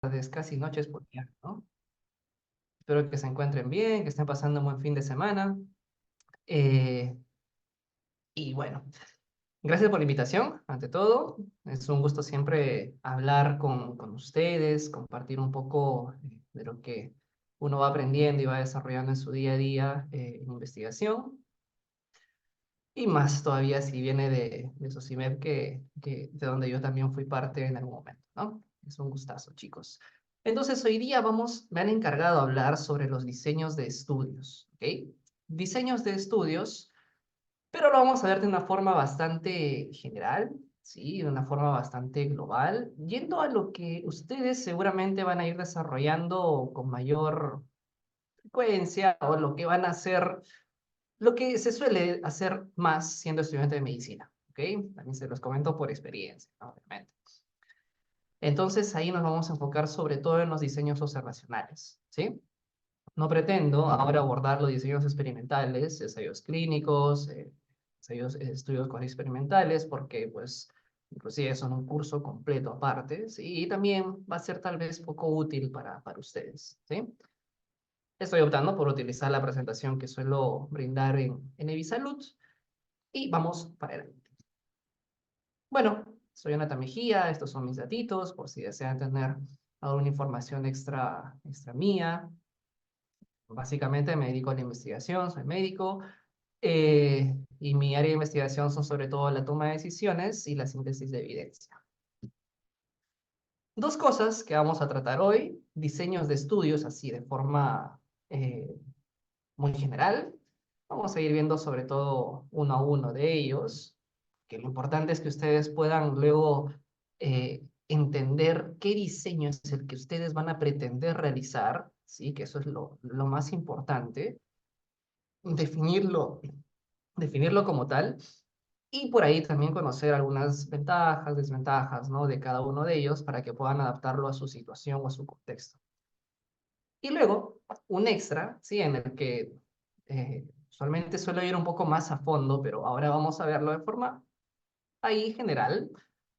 Tardes, casi noches por día, ¿no? Espero que se encuentren bien, que estén pasando un buen fin de semana. Eh, y bueno, gracias por la invitación, ante todo. Es un gusto siempre hablar con ustedes, compartir un poco de lo que uno va aprendiendo y va desarrollando en su día a día en investigación. Y más todavía si viene de SOCIMED, de donde yo también fui parte en algún momento, ¿no? Es un gustazo, chicos. Entonces, hoy día me han encargado hablar sobre los diseños de estudios, ¿ok? Diseños de estudios, pero lo vamos a ver de una forma bastante general, ¿sí? De una forma bastante global, yendo a lo que ustedes seguramente van a ir desarrollando con mayor frecuencia o lo que van a hacer lo que se suele hacer más siendo estudiante de medicina, ¿ok? También se los comento por experiencia, ¿no? Obviamente. Entonces, ahí nos vamos a enfocar sobre todo en los diseños observacionales, ¿sí? No pretendo ahora abordar los diseños experimentales, ensayos clínicos, estudios con experimentales, porque pues inclusive son un curso completo aparte, ¿sí? Y también va a ser tal vez poco útil para ustedes, ¿sí? Estoy optando por utilizar la presentación que suelo brindar en Evisalud y vamos para adelante. Bueno, soy Jonathan Mejía, estos son mis datitos, por si desean tener alguna información extra mía. Básicamente me dedico a la investigación, soy médico, y mi área de investigación son sobre todo la toma de decisiones y la síntesis de evidencia. Dos cosas que vamos a tratar hoy, diseños de estudios así de forma eh, muy general. Vamos a ir viendo sobre todo uno a uno de ellos, que lo importante es que ustedes puedan luego entender qué diseño es el que ustedes van a pretender realizar, ¿sí? Que eso es lo más importante, definirlo, definirlo como tal, y por ahí también conocer algunas ventajas, desventajas, ¿no? De cada uno de ellos para que puedan adaptarlo a su situación o a su contexto. Y luego, un extra, ¿sí? En el que usualmente suelo ir un poco más a fondo, pero ahora vamos a verlo de forma ahí general,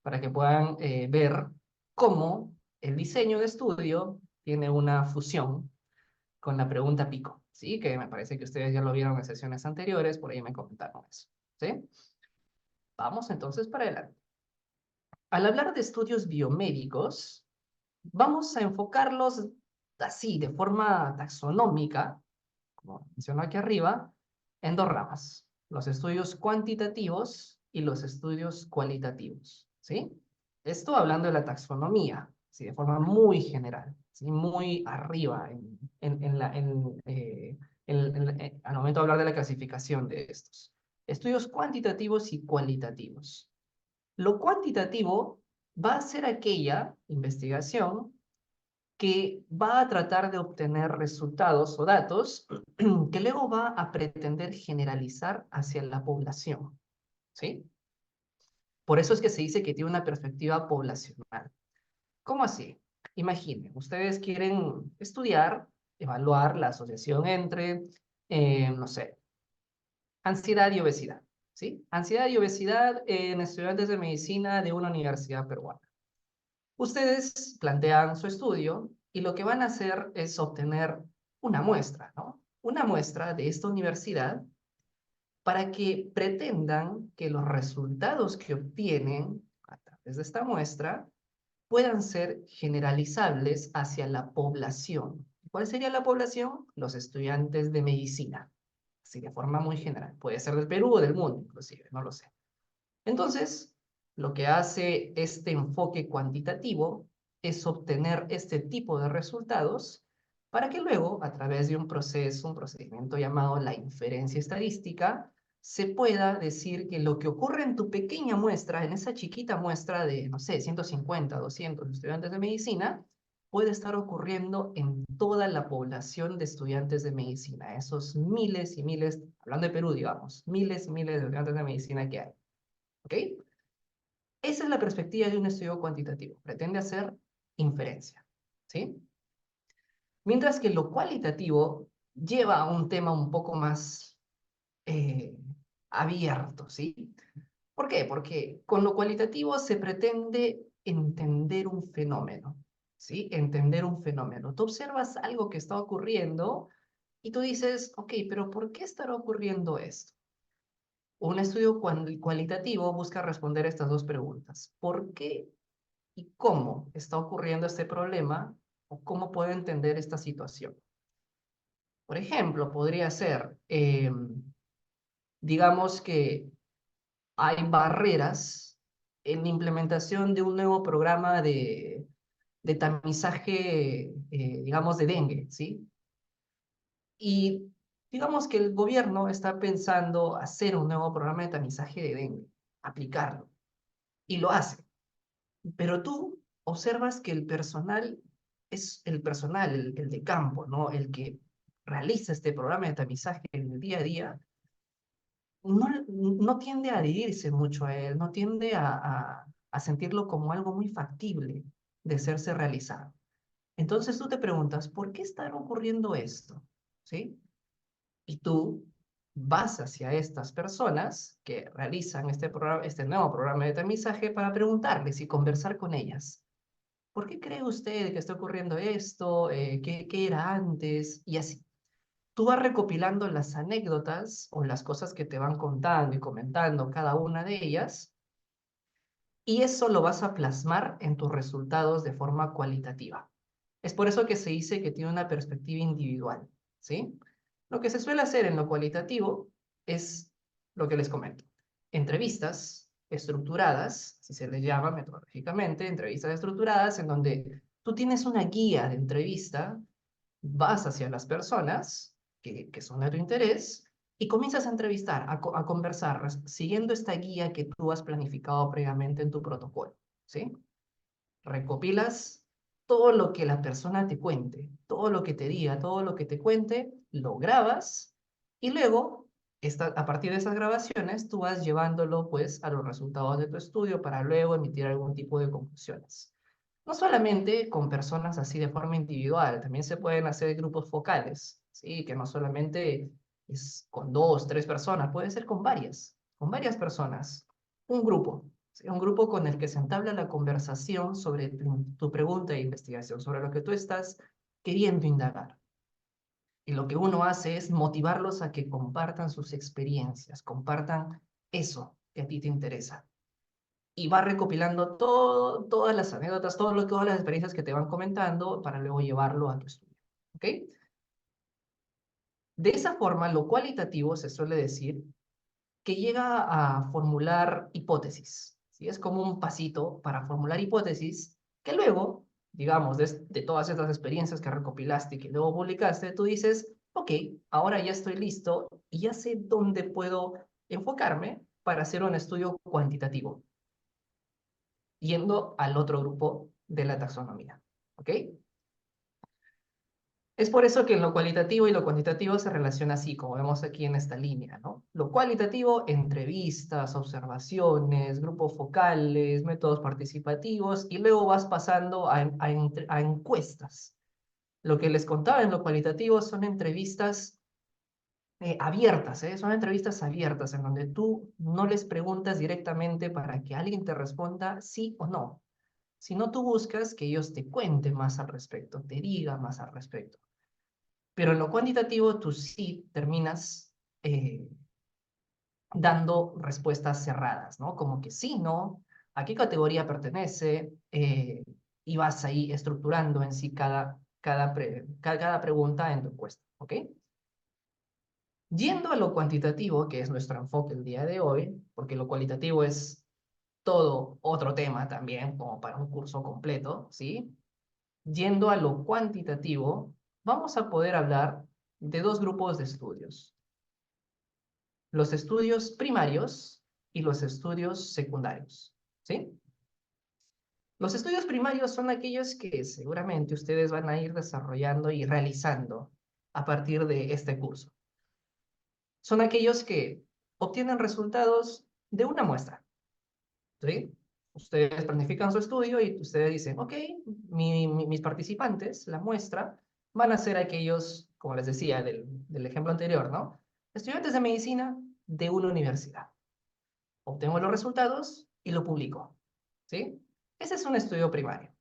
para que puedan ver cómo el diseño de estudio tiene una fusión con la pregunta pico, ¿sí? Que me parece que ustedes ya lo vieron en sesiones anteriores, por ahí me comentaron eso, ¿sí? Vamos entonces para adelante. Al hablar de estudios biomédicos, vamos a enfocarlos así, de forma taxonómica, como menciono aquí arriba, en dos ramas, los estudios cuantitativos y los estudios cualitativos, ¿sí? Esto hablando de la taxonomía, ¿sí? De forma muy general, ¿sí? Muy arriba al momento de hablar de la clasificación de estos. Estudios cuantitativos y cualitativos. Lo cuantitativo va a ser aquella investigación que va a tratar de obtener resultados o datos que luego va a pretender generalizar hacia la población, ¿sí? Por eso es que se dice que tiene una perspectiva poblacional. ¿Cómo así? Imaginen, ustedes quieren estudiar, evaluar la asociación entre, no sé, ansiedad y obesidad, ¿sí? Ansiedad y obesidad en estudiantes de medicina de una universidad peruana. Ustedes plantean su estudio y lo que van a hacer es obtener una muestra, ¿no? Una muestra de esta universidad para que pretendan que los resultados que obtienen a través de esta muestra puedan ser generalizables hacia la población. ¿Cuál sería la población? Los estudiantes de medicina. Así de forma muy general. Puede ser del Perú o del mundo, inclusive, no lo sé. Entonces, lo que hace este enfoque cuantitativo es obtener este tipo de resultados para que luego, a través de un procedimiento llamado la inferencia estadística, se pueda decir que lo que ocurre en tu pequeña muestra, en esa chiquita muestra de, no sé, 150, 200 estudiantes de medicina, puede estar ocurriendo en toda la población de estudiantes de medicina, esos miles y miles, hablando de Perú, digamos, miles y miles de estudiantes de medicina que hay. ¿Ok? Esa es la perspectiva de un estudio cuantitativo. Pretende hacer inferencia. ¿Sí? Mientras que lo cualitativo lleva a un tema un poco más eh, abierto. ¿Sí? ¿Por qué? Porque con lo cualitativo se pretende entender un fenómeno. ¿sí? Entender un fenómeno. Tú observas algo que está ocurriendo y tú dices, ok, pero ¿por qué estará ocurriendo esto? Un estudio cualitativo busca responder estas dos preguntas. ¿Por qué y cómo está ocurriendo este problema o cómo puedo entender esta situación? Por ejemplo, podría ser, digamos que hay barreras en la implementación de un nuevo programa de tamizaje, digamos, de dengue, ¿sí? Y digamos que el gobierno está pensando hacer un nuevo programa de tamizaje de dengue, aplicarlo, y lo hace. Pero tú observas que el personal es el personal, el de campo, ¿no? El que realiza este programa de tamizaje en el día a día, no tiende a adherirse mucho a él, no tiende a sentirlo como algo muy factible de serse realizado. Entonces tú te preguntas, ¿por qué está ocurriendo esto? ¿Sí? Y tú vas hacia estas personas que realizan este nuevo programa de tamizaje para preguntarles y conversar con ellas. ¿Por qué cree usted que está ocurriendo esto? ¿Qué era antes? Y así. Tú vas recopilando las anécdotas o las cosas que te van contando y comentando cada una de ellas, y eso lo vas a plasmar en tus resultados de forma cualitativa. Es por eso que se dice que tiene una perspectiva individual, ¿sí? Lo que se suele hacer en lo cualitativo es lo que les comento. Entrevistas estructuradas, si se les llama metodológicamente, entrevistas estructuradas en donde tú tienes una guía de entrevista, vas hacia las personas que son de tu interés y comienzas a entrevistar, a conversar, siguiendo esta guía que tú has planificado previamente en tu protocolo, ¿sí? Recopilas todo lo que la persona te cuente, todo lo que te diga, todo lo que te cuente, lo grabas y luego, a partir de esas grabaciones, tú vas llevándolo pues a los resultados de tu estudio para luego emitir algún tipo de conclusiones. No solamente con personas así de forma individual, también se pueden hacer grupos focales, ¿sí? Que no solamente es con dos, tres personas, puede ser con varias personas, un grupo, ¿sí? Un grupo con el que se entabla la conversación sobre tu pregunta de investigación, sobre lo que tú estás queriendo indagar. Y lo que uno hace es motivarlos a que compartan sus experiencias, compartan eso que a ti te interesa y va recopilando todas las anécdotas, todas las experiencias que te van comentando para luego llevarlo a tu estudio. ¿Ok? De esa forma, lo cualitativo se suele decir que llega a formular hipótesis. ¿Sí? Es como un pasito para formular hipótesis que luego, digamos, de todas estas experiencias que recopilaste y que luego publicaste, tú dices, ok, ahora ya estoy listo y ya sé dónde puedo enfocarme para hacer un estudio cuantitativo, yendo al otro grupo de la taxonomía. ¿Ok? Es por eso que en lo cualitativo y lo cuantitativo se relaciona así, como vemos aquí en esta línea, ¿no? Lo cualitativo, entrevistas, observaciones, grupos focales, métodos participativos, y luego vas pasando a encuestas. Lo que les contaba en lo cualitativo son entrevistas abiertas, ¿eh? Son entrevistas abiertas en donde tú no les preguntas directamente para que alguien te responda sí o no, sino tú buscas que ellos te cuenten más al respecto, te digan más al respecto. Pero en lo cuantitativo tú sí terminas dando respuestas cerradas, ¿no? Como que sí, no, a qué categoría pertenece, y vas ahí estructurando en sí cada pregunta en tu encuesta, ¿ok? Yendo a lo cuantitativo, que es nuestro enfoque el día de hoy, porque lo cualitativo es todo otro tema también, como para un curso completo, ¿sí? Yendo a lo cuantitativo, vamos a poder hablar de dos grupos de estudios: los estudios primarios y los estudios secundarios, ¿sí? Los estudios primarios son aquellos que seguramente ustedes van a ir desarrollando y realizando a partir de este curso. Son aquellos que obtienen resultados de una muestra, ¿sí? Ustedes planifican su estudio y ustedes dicen, ok, mis participantes, la muestra, van a ser aquellos, como les decía del ejemplo anterior, ¿no? Estudiantes de medicina de una universidad. Obtengo los resultados y lo publico, ¿sí? Ese es un estudio primario.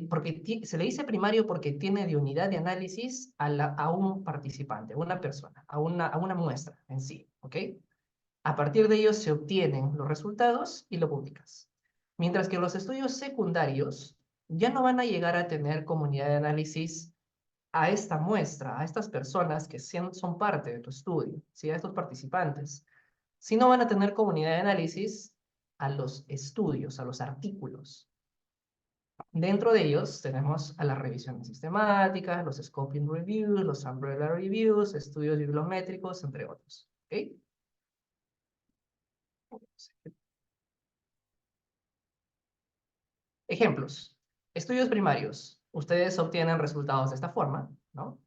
Porque se le dice primario porque tiene de unidad de análisis a un participante, a una persona, a una muestra en sí, ¿ok? A partir de ellos se obtienen los resultados y lo publicas. Mientras que los estudios secundarios ya no van a llegar a tener comunidad de análisis a esta muestra, a estas personas que son parte de tu estudio, ¿sí? A estos participantes, sino van a tener comunidad de análisis a los estudios, a los artículos. Dentro de ellos tenemos a las revisiones sistemáticas, los scoping reviews, los umbrella reviews, estudios bibliométricos, entre otros. ¿Ok? Ejemplos. Estudios primarios. Ustedes obtienen resultados de esta forma, ¿no?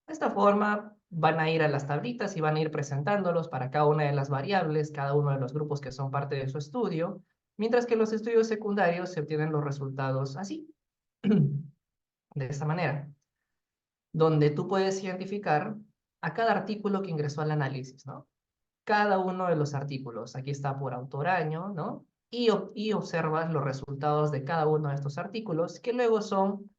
De esta forma van a ir a las tablitas y van a ir presentándolos para cada una de las variables, cada uno de los grupos que son parte de su estudio, mientras que los estudios secundarios se obtienen los resultados así, de esta manera, donde tú puedes identificar a cada artículo que ingresó al análisis, ¿no? Cada uno de los artículos. Aquí está por autor año, ¿no? Y observas los resultados de cada uno de estos artículos que luego son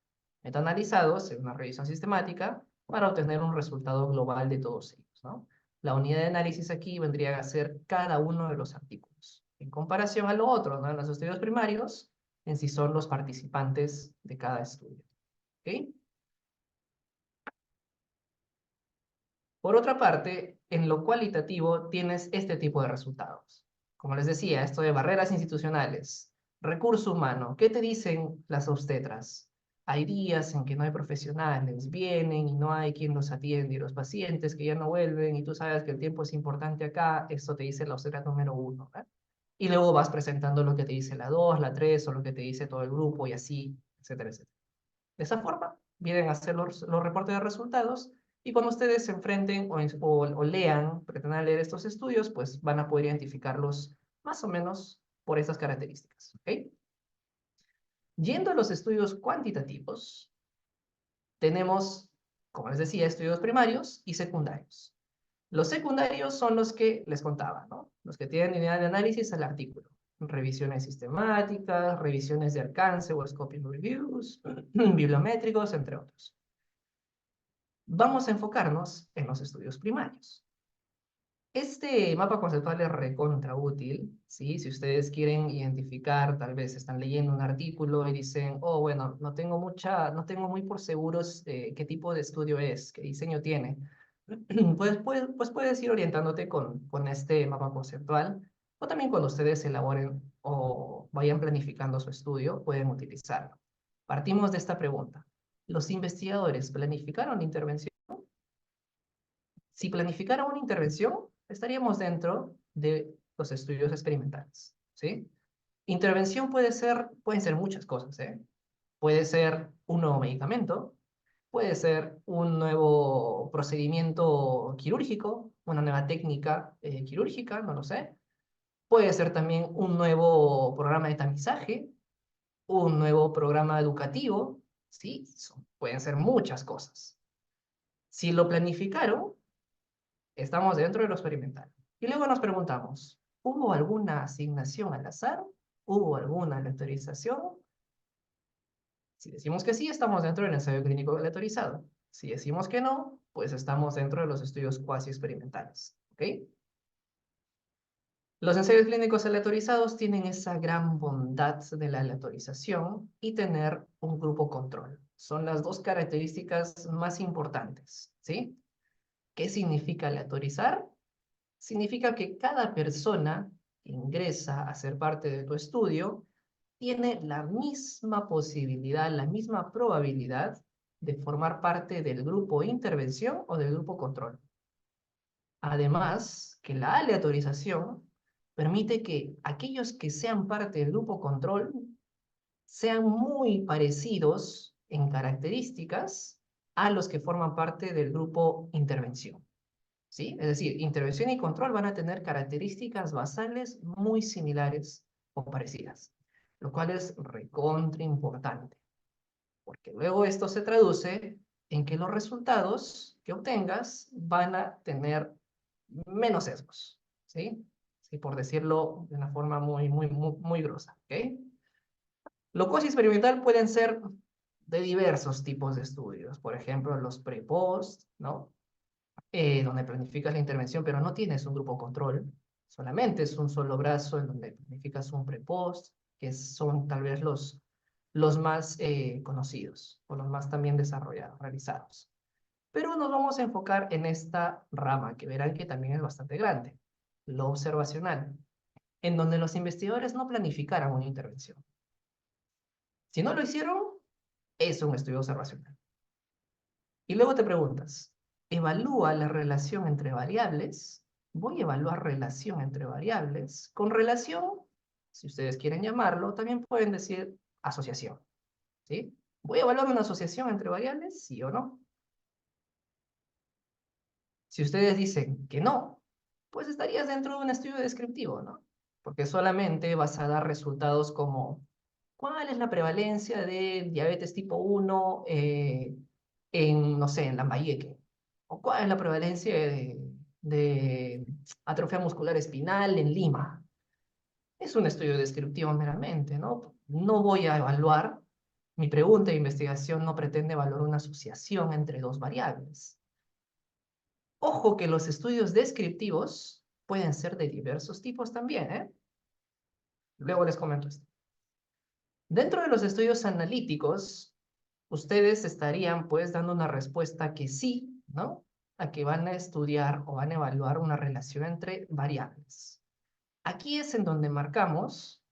metaanalizados en una revisión sistemática para obtener un resultado global de todos ellos, ¿no? La unidad de análisis aquí vendría a ser cada uno de los artículos. En comparación a lo otro, ¿no? En los estudios primarios, en sí son los participantes de cada estudio. ¿Ok? Por otra parte, en lo cualitativo tienes este tipo de resultados. Como les decía, esto de barreras institucionales, recurso humano, ¿qué te dicen las obstetras? Hay días en que no hay profesionales, vienen y no hay quien los atiende, y los pacientes que ya no vuelven, y tú sabes que el tiempo es importante acá, esto te dice la obstetra número 1, ¿verdad? Y luego vas presentando lo que te dice la 2, la 3, o lo que te dice todo el grupo, y así, etcétera, etcétera. De esa forma, vienen a hacer los reportes de resultados y cuando ustedes se enfrenten o lean, pretendan leer estos estudios, pues van a poder identificarlos más o menos por estas características. ¿Ok? Yendo a los estudios cuantitativos, tenemos, como les decía, estudios primarios y secundarios. Los secundarios son los que les contaba, ¿no? Los que tienen unidad de análisis al artículo. Revisiones sistemáticas, revisiones de alcance o scoping reviews, bibliométricos, entre otros. Vamos a enfocarnos en los estudios primarios. Este mapa conceptual es recontra útil, ¿sí? Si ustedes quieren identificar, tal vez están leyendo un artículo y dicen, oh, bueno, no tengo muy por seguros qué tipo de estudio es, qué diseño tiene. Pues puedes ir orientándote con este mapa conceptual, o también cuando ustedes elaboren o vayan planificando su estudio, pueden utilizarlo. Partimos de esta pregunta. ¿Los investigadores planificaron la intervención? Si planificara una intervención, estaríamos dentro de los estudios experimentales, ¿sí? Intervención pueden ser muchas cosas, ¿eh? Puede ser un nuevo medicamento, puede ser un nuevo procedimiento quirúrgico, una nueva técnica quirúrgica, no lo sé. Puede ser también un nuevo programa de tamizaje, un nuevo programa educativo, ¿sí? Pueden ser muchas cosas. Si lo planificaron, estamos dentro de lo experimental. Y luego nos preguntamos, ¿hubo alguna asignación al azar? ¿Hubo alguna aleatorización? Si decimos que sí, estamos dentro del ensayo clínico aleatorizado. Si decimos que no, pues estamos dentro de los estudios cuasi experimentales. ¿Ok? Los ensayos clínicos aleatorizados tienen esa gran bondad de la aleatorización y tener un grupo control. Son las dos características más importantes. ¿Sí? ¿Qué significa aleatorizar? Significa que cada persona que ingresa a ser parte de tu estudio tiene la misma posibilidad, la misma probabilidad de formar parte del grupo intervención o del grupo control. Además, que la aleatorización permite que aquellos que sean parte del grupo control sean muy parecidos en características a los que forman parte del grupo intervención. ¿Sí? Es decir, intervención y control van a tener características basales muy similares o parecidas, lo cual es recontra importante, porque luego esto se traduce en que los resultados que obtengas van a tener menos sesgos, ¿sí? Sí, por decirlo de una forma muy grosa, ¿ok? Lo cuasi experimental pueden ser de diversos tipos de estudios. Por ejemplo, los pre-post, ¿no? Donde planificas la intervención, pero no tienes un grupo control. Solamente es un solo brazo en donde planificas un pre-post, que son tal vez los más conocidos o los más también desarrollados, realizados. Pero nos vamos a enfocar en esta rama, que verán que también es bastante grande, lo observacional, en donde los investigadores no planificaran una intervención. Si no lo hicieron, es un estudio observacional. Y luego te preguntas, ¿evalúa la relación entre variables? Voy a evaluar relación entre variables. Con relación, si ustedes quieren llamarlo, también pueden decir asociación, ¿sí? ¿Voy a evaluar una asociación entre variables? ¿Sí o no? Si ustedes dicen que no, pues estarías dentro de un estudio descriptivo, ¿no? Porque solamente vas a dar resultados como, ¿cuál es la prevalencia de diabetes tipo 1 en, no sé, en Lambayeque? ¿O cuál es la prevalencia de atrofia muscular espinal en Lima? Es un estudio descriptivo meramente, ¿no? No voy a evaluar, mi pregunta de investigación no pretende evaluar una asociación entre dos variables. Ojo que los estudios descriptivos pueden ser de diversos tipos también, ¿eh? Luego les comento esto. Dentro de los estudios analíticos, ustedes estarían pues dando una respuesta que sí, ¿no? A que van a estudiar o van a evaluar una relación entre variables. Aquí es en donde marcamos,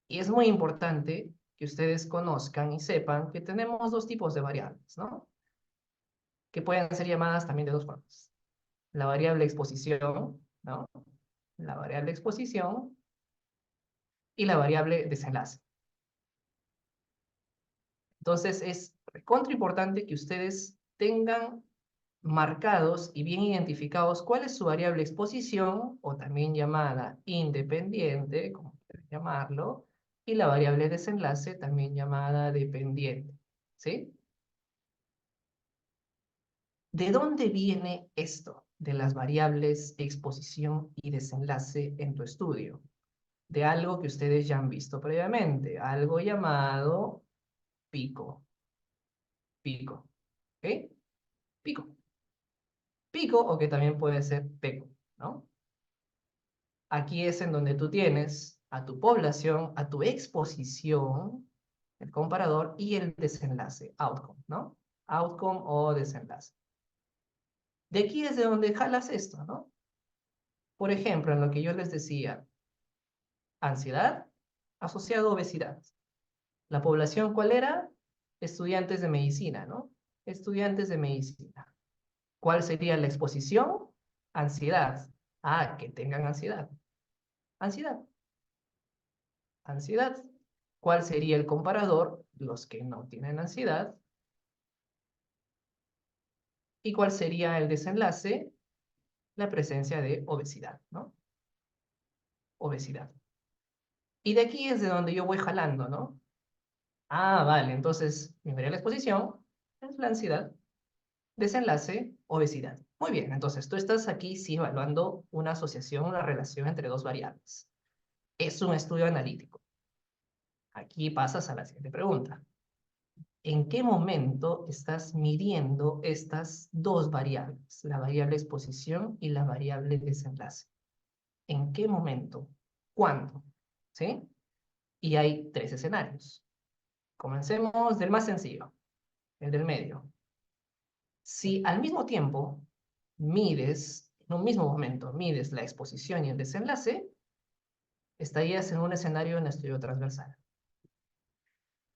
y es muy importante que ustedes conozcan y sepan que tenemos dos tipos de variables, ¿no? Que pueden ser llamadas también de dos formas. La variable exposición, ¿no? La variable exposición y la variable desenlace. Entonces es contra importante que ustedes tengan marcados y bien identificados cuál es su variable exposición, o también llamada independiente, como quieran llamarlo, y la variable desenlace, también llamada dependiente. ¿Sí? ¿De dónde viene esto de las variables exposición y desenlace en tu estudio? De algo que ustedes ya han visto previamente, algo llamado pico. Pico. ¿Ok? Pico. Pico, o que también puede ser peco, ¿no? Aquí es en donde tú tienes a tu población, a tu exposición, el comparador y el desenlace, outcome, ¿no? Outcome o desenlace. De aquí es de donde jalas esto, ¿no? Por ejemplo, en lo que yo les decía, ansiedad asociado a obesidad. ¿La población cuál era? Estudiantes de medicina, ¿no? Estudiantes de medicina. ¿Cuál sería la exposición? Ansiedad. Ah, que tengan ansiedad. Ansiedad. Ansiedad. ¿Cuál sería el comparador? Los que no tienen ansiedad. ¿Y cuál sería el desenlace? La presencia de obesidad, ¿no? Obesidad. Y de aquí es de donde yo voy jalando, ¿no? Ah, vale, entonces mi variable exposición es la ansiedad. Desenlace, obesidad. Muy bien, entonces tú estás aquí sí evaluando una asociación, una relación entre dos variables. Es un estudio analítico. Aquí pasas a la siguiente pregunta. ¿En qué momento estás midiendo estas dos variables, la variable exposición y la variable desenlace? ¿En qué momento? ¿Cuándo? ¿Sí? Y hay tres escenarios. Comencemos del más sencillo, el del medio. Si al mismo tiempo mides, en un mismo momento, mides la exposición y el desenlace, estarías en un escenario en estudio transversal.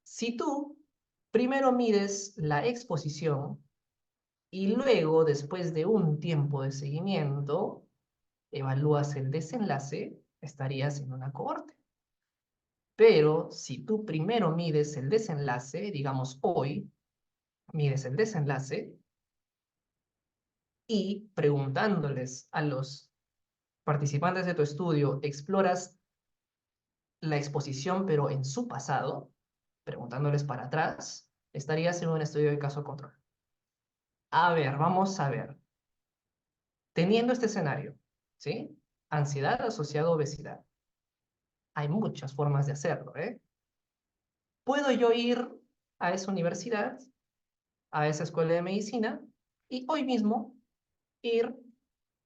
Si tú primero mides la exposición y luego, después de un tiempo de seguimiento, evalúas el desenlace, estarías en una cohorte. Pero si tú primero mides el desenlace, digamos hoy, mides el desenlace y preguntándoles a los participantes de tu estudio, exploras la exposición, pero en su pasado, preguntándoles para atrás, estarías en un estudio de caso control. A ver, vamos a ver. Teniendo este escenario, ¿sí? Ansiedad asociada a obesidad. Hay muchas formas de hacerlo, ¿eh? puedo yo ir a esa universidad, a esa escuela de medicina, y hoy mismo ir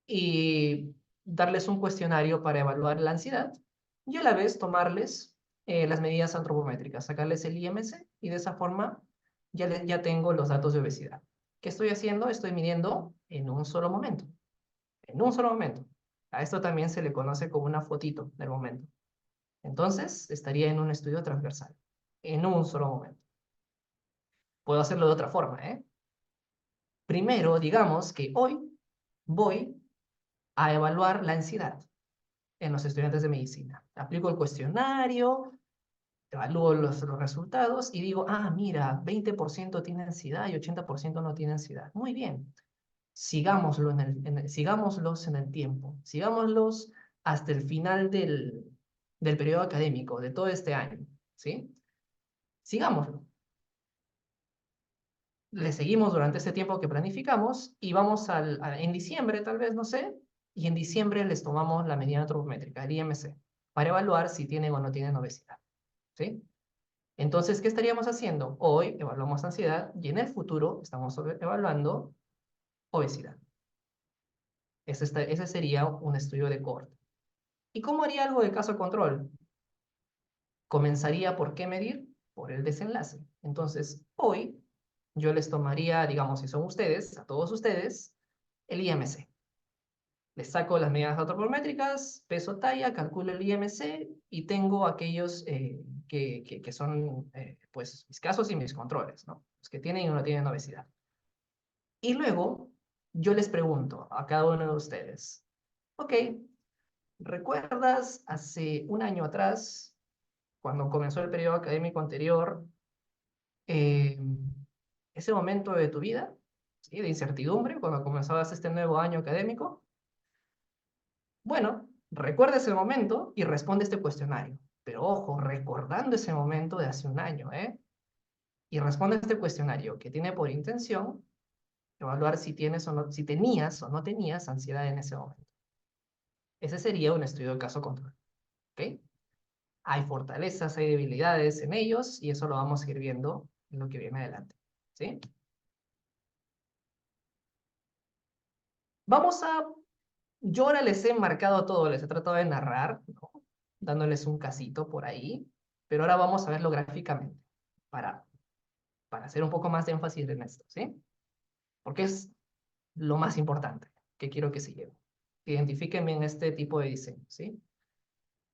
y darles un cuestionario para evaluar la ansiedad y a la vez tomarles las medidas antropométricas, sacarles el IMC y de esa forma ya tengo los datos de obesidad. ¿Qué estoy haciendo? Estoy midiendo en un solo momento. En un solo momento. A esto también se le conoce como una fotito del momento. Entonces, estaría en un estudio transversal. En un solo momento. Puedo hacerlo de otra forma, ¿eh? Primero, digamos que hoy voy a evaluar la ansiedad en los estudiantes de medicina. Aplico el cuestionario, evalúo los resultados y digo, ah, mira, 20% tiene ansiedad y 80% no tiene ansiedad. Muy bien, sigámoslos en el tiempo, sigámoslos hasta el final del periodo académico, de todo este año, ¿sí? Sigámoslo. Le seguimos durante este tiempo que planificamos y vamos en diciembre, tal vez, no sé, y en diciembre les tomamos la medida antropométrica, el IMC, para evaluar si tienen o no tienen obesidad, ¿sí? Entonces, ¿qué estaríamos haciendo? Hoy evaluamos ansiedad y en el futuro estamos evaluando obesidad. Ese sería un estudio de cohorte. ¿Y cómo haría algo de caso control? Comenzaría por qué medir, por el desenlace. Entonces, hoy yo les tomaría, digamos, si son ustedes, a todos ustedes, el IMC. Les saco las medidas antropométricas, peso, talla, calculo el IMC y tengo aquellos que son, pues, mis casos y mis controles, ¿no? Los que tienen o no tienen obesidad. Y luego, yo les pregunto a cada uno de ustedes, ok, ¿recuerdas hace un año atrás, cuando comenzó el periodo académico anterior, eh, ese momento de tu vida, ¿sí? De incertidumbre, cuando comenzabas este nuevo año académico? Bueno, recuerda ese momento y responde este cuestionario. Pero ojo, recordando ese momento de hace un año, ¿eh? Y responde este cuestionario que tiene por intención evaluar si tienes o no, si tenías o no tenías ansiedad en ese momento. Ese sería un estudio de caso control, ¿ok? Hay fortalezas, hay debilidades en ellos y eso lo vamos a ir viendo en lo que viene adelante, ¿sí? Vamos a... Yo ahora les he marcado todo, les he tratado de narrar, ¿no? Dándoles un casito por ahí, pero ahora vamos a verlo gráficamente para, para hacer un poco más de énfasis en esto, ¿sí? Porque es lo más importante que quiero que se lleven. Identifiquen bien este tipo de diseño, ¿sí?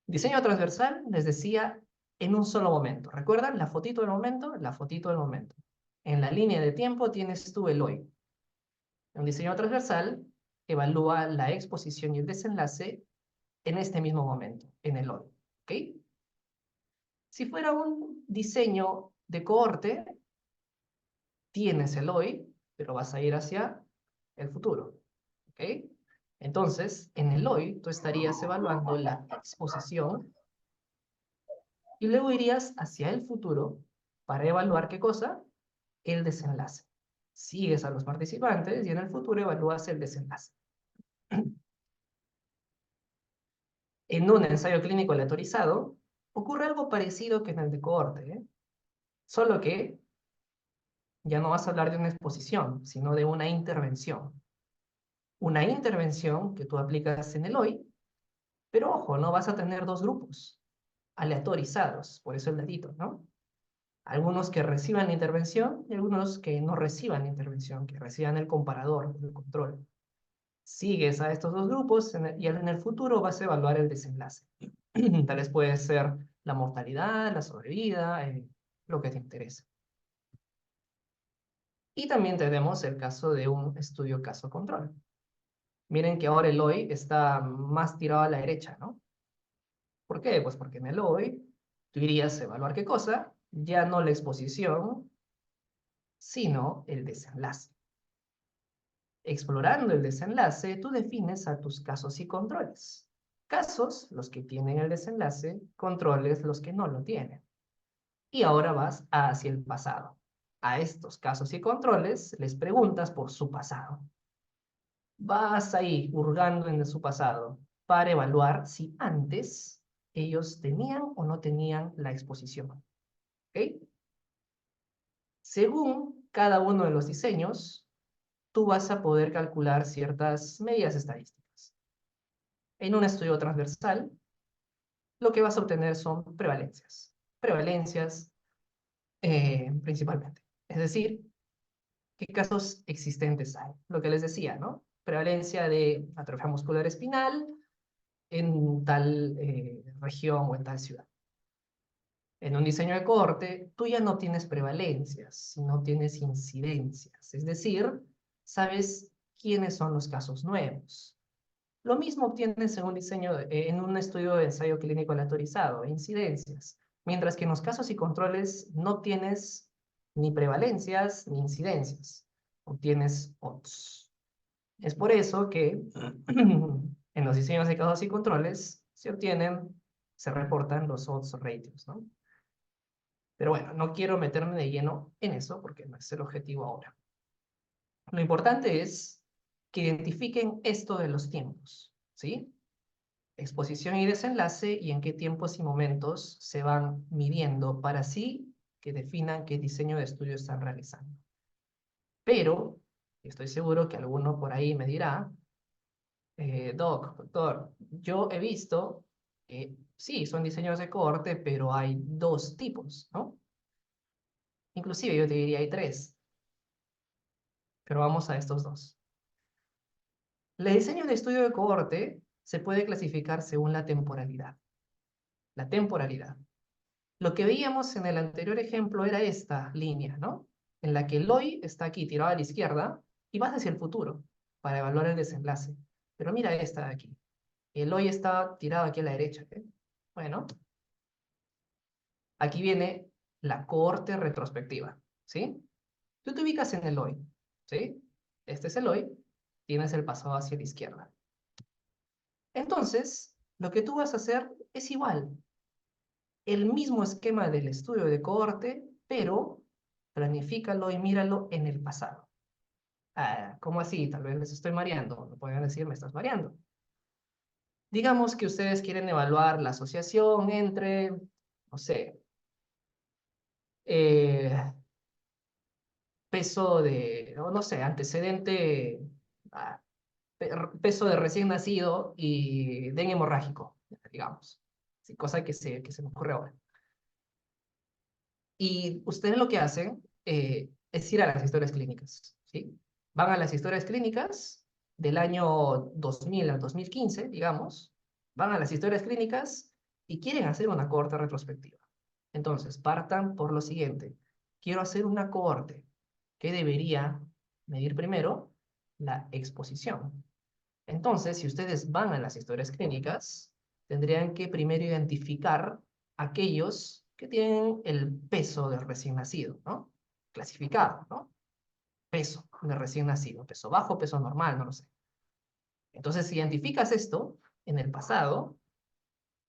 Diseño transversal, les decía, en un solo momento. ¿Recuerdan? La fotito del momento, la fotito del momento. En la línea de tiempo tienes tú el hoy. Un diseño transversal evalúa la exposición y el desenlace en este mismo momento, en el hoy. ¿Ok? Si fuera un diseño de cohorte, tienes el hoy, pero vas a ir hacia el futuro. ¿Ok? Entonces, en el hoy, tú estarías evaluando la exposición y luego irías hacia el futuro para evaluar ¿qué cosa? El desenlace. Sigues a los participantes y en el futuro evalúas el desenlace. En un ensayo clínico aleatorizado, ocurre algo parecido que en el de cohorte, ¿eh? Solo que ya no vas a hablar de una exposición, sino de una intervención. Una intervención que tú aplicas en el hoy, pero ojo, no vas a tener dos grupos aleatorizados, por eso el ladito, ¿no? Algunos que reciban la intervención y algunos que no reciban la intervención, que reciban el comparador, el control. Sigues a estos dos grupos y en el futuro vas a evaluar el desenlace. Tal vez puede ser la mortalidad, la sobrevida, lo que te interese. Y también tenemos el caso de un estudio caso-control. Miren que ahora el hoy está más tirado a la derecha, ¿no? ¿Por qué? Pues porque en el hoy tú irías a evaluar qué cosa, ya no la exposición, sino el desenlace. Explorando el desenlace, tú defines a tus casos y controles. Casos, los que tienen el desenlace, controles, los que no lo tienen. Y ahora vas hacia el pasado. A estos casos y controles les preguntas por su pasado. Vas ahí hurgando en su pasado para evaluar si antes ellos tenían o no tenían la exposición. ¿Ok? ¿Ok? Según cada uno de los diseños, tú vas a poder calcular ciertas medidas estadísticas. En un estudio transversal, lo que vas a obtener son prevalencias. Prevalencias principalmente. Es decir, qué casos existentes hay. Lo que les decía, ¿no? Prevalencia de atrofia muscular espinal en tal región o en tal ciudad. En un diseño de cohorte, tú ya no tienes prevalencias, sino tienes incidencias. Es decir, sabes quiénes son los casos nuevos. Lo mismo obtienes en un diseño, en un estudio de ensayo clínico aleatorizado, incidencias. Mientras que en los casos y controles no tienes ni prevalencias ni incidencias. Obtienes odds. Es por eso que en los diseños de casos y controles se obtienen, se reportan los odds ratios, ¿no? Pero bueno, no quiero meterme de lleno en eso porque no es el objetivo ahora. Lo importante es que identifiquen esto de los tiempos, ¿sí? Exposición y desenlace y en qué tiempos y momentos se van midiendo para así que definan qué diseño de estudio están realizando. Pero estoy seguro que alguno por ahí me dirá, doctor, yo he visto que sí, son diseños de cohorte, pero hay dos tipos, ¿no? Inclusive yo te diría hay tres, pero vamos a estos dos. El diseño de estudio de cohorte se puede clasificar según la temporalidad. La temporalidad. Lo que veíamos en el anterior ejemplo era esta línea, ¿no? En la que el hoy está aquí tirado a la izquierda y vas hacia el futuro para evaluar el desenlace. Pero mira esta de aquí. El hoy está tirado aquí a la derecha, ¿eh? Bueno, aquí viene la cohorte retrospectiva, ¿sí? Tú te ubicas en el hoy, ¿sí? Este es el hoy, tienes el pasado hacia la izquierda. Entonces, lo que tú vas a hacer es igual. El mismo esquema del estudio de cohorte, pero planifícalo y míralo en el pasado. Ah, ¿cómo así? Tal vez les estoy mareando. Me pueden decir, me estás mareando. Digamos que ustedes quieren evaluar la asociación entre, no sé, eh, peso de, no sé, antecedente, ah, peso de recién nacido y dengue hemorrágico, digamos. Sí, cosa que se me ocurre ahora. Y ustedes lo que hacen es ir a las historias clínicas, ¿sí? Van a las historias clínicas del año 2000 al 2015, digamos, van a las historias clínicas y quieren hacer una cohorte retrospectiva. Entonces, partan por lo siguiente. Quiero hacer una cohorte que debería medir primero la exposición. Entonces, si ustedes van a las historias clínicas, tendrían que primero identificar aquellos que tienen el peso del recién nacido, ¿no? Clasificado, ¿no? Peso de recién nacido, peso bajo, peso normal, no lo sé. Entonces, identificas esto en el pasado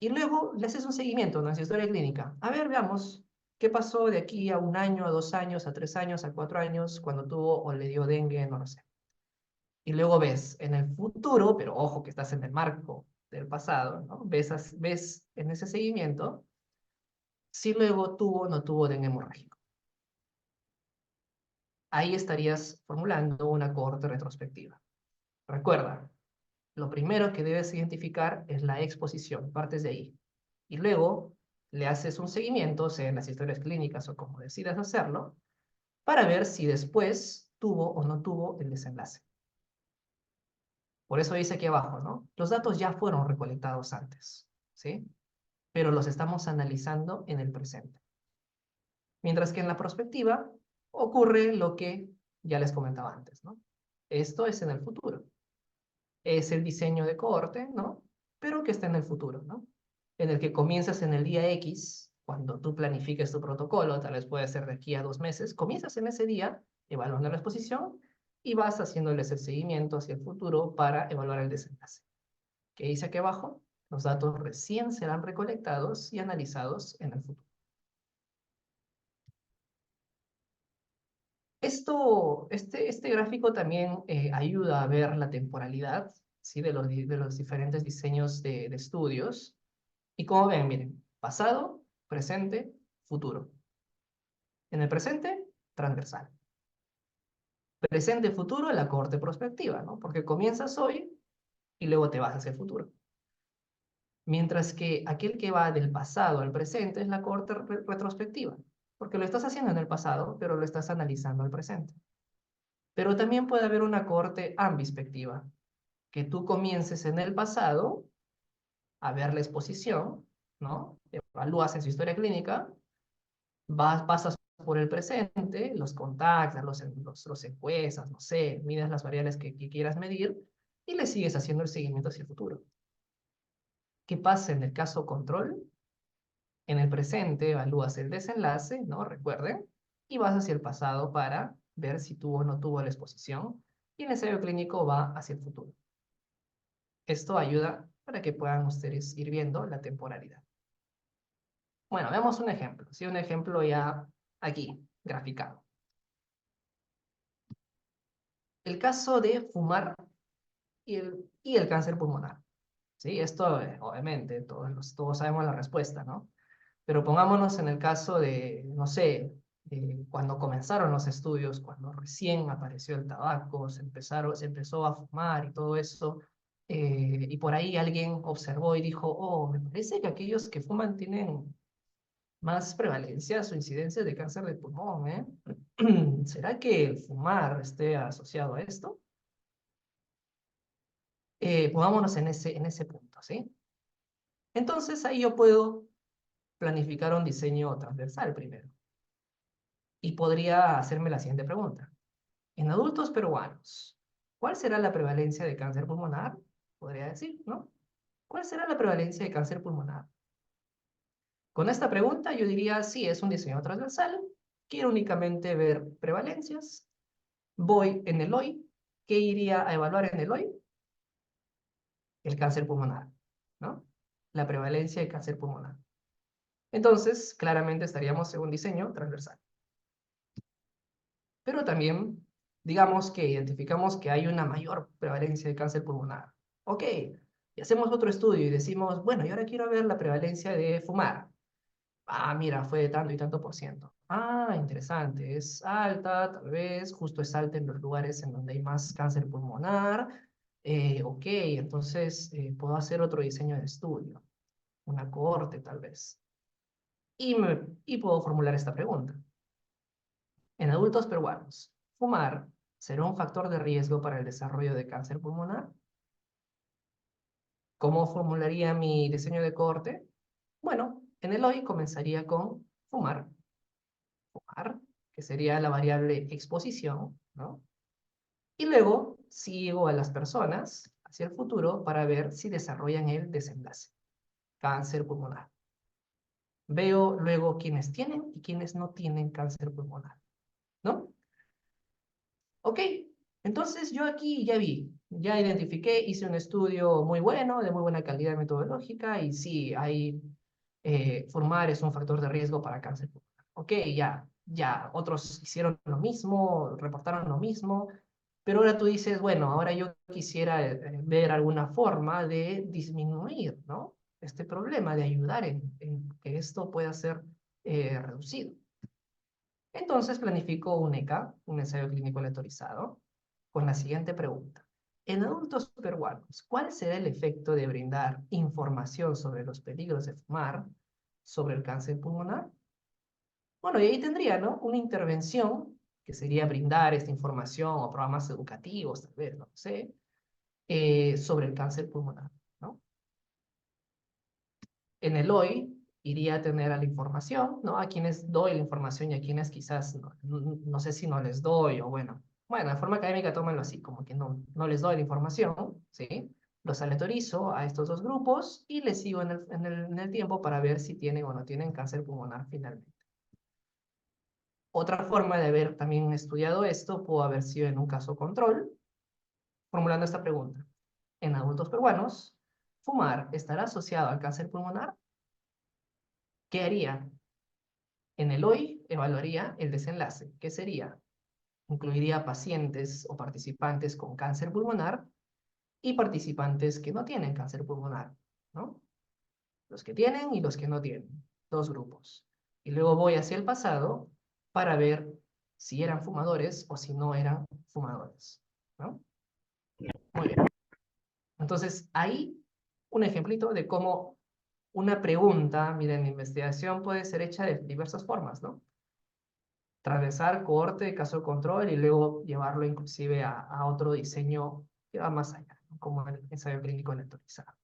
y luego le haces un seguimiento en la historia clínica. A ver, veamos qué pasó de aquí a un año, a 2 años, a 3 años, a 4 años, cuando tuvo o le dio dengue, no lo sé. Y luego ves en el futuro, pero ojo que estás en el marco del pasado, ¿no? Ves en ese seguimiento si luego tuvo o no tuvo dengue hemorrágico. Ahí estarías formulando una cohorte retrospectiva. Recuerda, lo primero que debes identificar es la exposición, partes de ahí. Y luego le haces un seguimiento, sea en las historias clínicas o como decidas hacerlo, para ver si después tuvo o no tuvo el desenlace. Por eso dice aquí abajo, ¿no? Los datos ya fueron recolectados antes, ¿sí? Pero los estamos analizando en el presente. Mientras que en la prospectiva ocurre lo que ya les comentaba antes, ¿no? Esto es en el futuro. Es el diseño de cohorte, ¿no? Pero que está en el futuro, ¿no? En el que comienzas en el día X, cuando tú planifiques tu protocolo, tal vez puede ser de aquí a 2 meses, comienzas en ese día evaluando la exposición y vas haciéndoles el seguimiento hacia el futuro para evaluar el desenlace. ¿Qué dice aquí abajo? Los datos recién serán recolectados y analizados en el futuro. Este gráfico también ayuda a ver la temporalidad, ¿sí? De los diferentes diseños de estudios. Y como ven, miren, pasado, presente, futuro. En el presente, transversal. Presente, futuro, la cohorte prospectiva, ¿no? Porque comienzas hoy y luego te vas hacia el futuro. Mientras que aquel que va del pasado al presente es la cohorte retrospectiva, porque lo estás haciendo en el pasado, pero lo estás analizando al presente. Pero también puede haber una cohorte ambispectiva, que tú comiences en el pasado a ver la exposición, ¿no? Evalúas en su historia clínica, pasas por el presente, los contactas, los encuestas, no sé, mides las variables que quieras medir y le sigues haciendo el seguimiento hacia el futuro. ¿Qué pasa en el caso control? En el presente evalúas el desenlace, ¿no? Recuerden, y vas hacia el pasado para ver si tuvo o no tuvo la exposición, y el ensayo clínico va hacia el futuro. Esto ayuda para que puedan ustedes ir viendo la temporalidad. Bueno, veamos un ejemplo, ¿sí? Un ejemplo ya aquí, graficado. El caso de fumar y el cáncer pulmonar. ¿Sí? Esto, obviamente, todos sabemos la respuesta, ¿no? Pero pongámonos en el caso de, no sé, cuando comenzaron los estudios, cuando recién apareció el tabaco, se empezó a fumar y todo eso, y por ahí alguien observó y dijo, oh, me parece que aquellos que fuman tienen más prevalencias o incidencias de cáncer de pulmón, ¿eh? ¿Será que el fumar esté asociado a esto? Pongámonos en ese punto, ¿sí? Entonces ahí yo puedo planificar un diseño transversal primero. Y podría hacerme la siguiente pregunta. En adultos peruanos, ¿cuál será la prevalencia de cáncer pulmonar? Podría decir, ¿no? ¿Cuál será la prevalencia de cáncer pulmonar? Con esta pregunta yo diría, sí, es un diseño transversal, quiero únicamente ver prevalencias, voy en el hoy, ¿qué iría a evaluar en el hoy? El cáncer pulmonar, ¿no? La prevalencia de cáncer pulmonar. Entonces, claramente estaríamos en un diseño transversal. Pero también, digamos que identificamos que hay una mayor prevalencia de cáncer pulmonar. Ok, y hacemos otro estudio y decimos, bueno, y ahora quiero ver la prevalencia de fumar. Ah, mira, fue de tanto y tanto por ciento. Ah, interesante, es alta, tal vez, justo es alta en los lugares en donde hay más cáncer pulmonar. Ok, entonces puedo hacer otro diseño de estudio, una cohorte tal vez. Y puedo formular esta pregunta. En adultos peruanos, ¿fumar será un factor de riesgo para el desarrollo de cáncer pulmonar? ¿Cómo formularía mi diseño de cohorte? Bueno, en el hoy comenzaría con fumar, que sería la variable exposición, ¿no? Y luego sigo a las personas hacia el futuro para ver si desarrollan el desenlace, cáncer pulmonar. Veo luego quienes tienen y quienes no tienen cáncer pulmonar, ¿no? Ok, entonces yo aquí ya vi, ya identifiqué, hice un estudio muy bueno, de muy buena calidad metodológica, y sí, fumar es un factor de riesgo para cáncer pulmonar. Ok, ya, otros hicieron lo mismo, reportaron lo mismo, pero ahora tú dices, bueno, ahora yo quisiera ver alguna forma de disminuir, ¿no? Este problema, de ayudar en que esto pueda ser reducido. Entonces planifico un ECA, un ensayo clínico aleatorizado, con la siguiente pregunta. En adultos peruanos, ¿cuál será el efecto de brindar información sobre los peligros de fumar sobre el cáncer pulmonar? Bueno, y ahí tendría, ¿no? Una intervención, que sería brindar esta información o programas educativos, tal vez, no sé, sobre el cáncer pulmonar, ¿no? En el hoy iría a tener a la información, ¿no? A quienes doy la información y a quienes quizás no sé si no les doy o bueno, de forma académica tómenlo así, como que no les doy la información, ¿sí? Los aleatorizo a estos dos grupos y les sigo en el tiempo para ver si tienen o no tienen cáncer pulmonar finalmente. Otra forma de haber también estudiado esto pudo haber sido en un caso control, formulando esta pregunta. En adultos peruanos, ¿fumar estará asociado al cáncer pulmonar? ¿Qué haría? En el hoy evaluaría el desenlace, que sería, incluiría pacientes o participantes con cáncer pulmonar y participantes que no tienen cáncer pulmonar, ¿no? Los que tienen y los que no tienen, dos grupos. Y luego voy hacia el pasado para ver si eran fumadores o si no eran fumadores, ¿no? Muy bien. Entonces, ahí un ejemplito de cómo una pregunta, miren, la investigación puede ser hecha de diversas formas, ¿no? Atravesar cohorte, caso control y luego llevarlo inclusive a otro diseño que va más allá, ¿no? Como el ensayo clínico aleatorizado.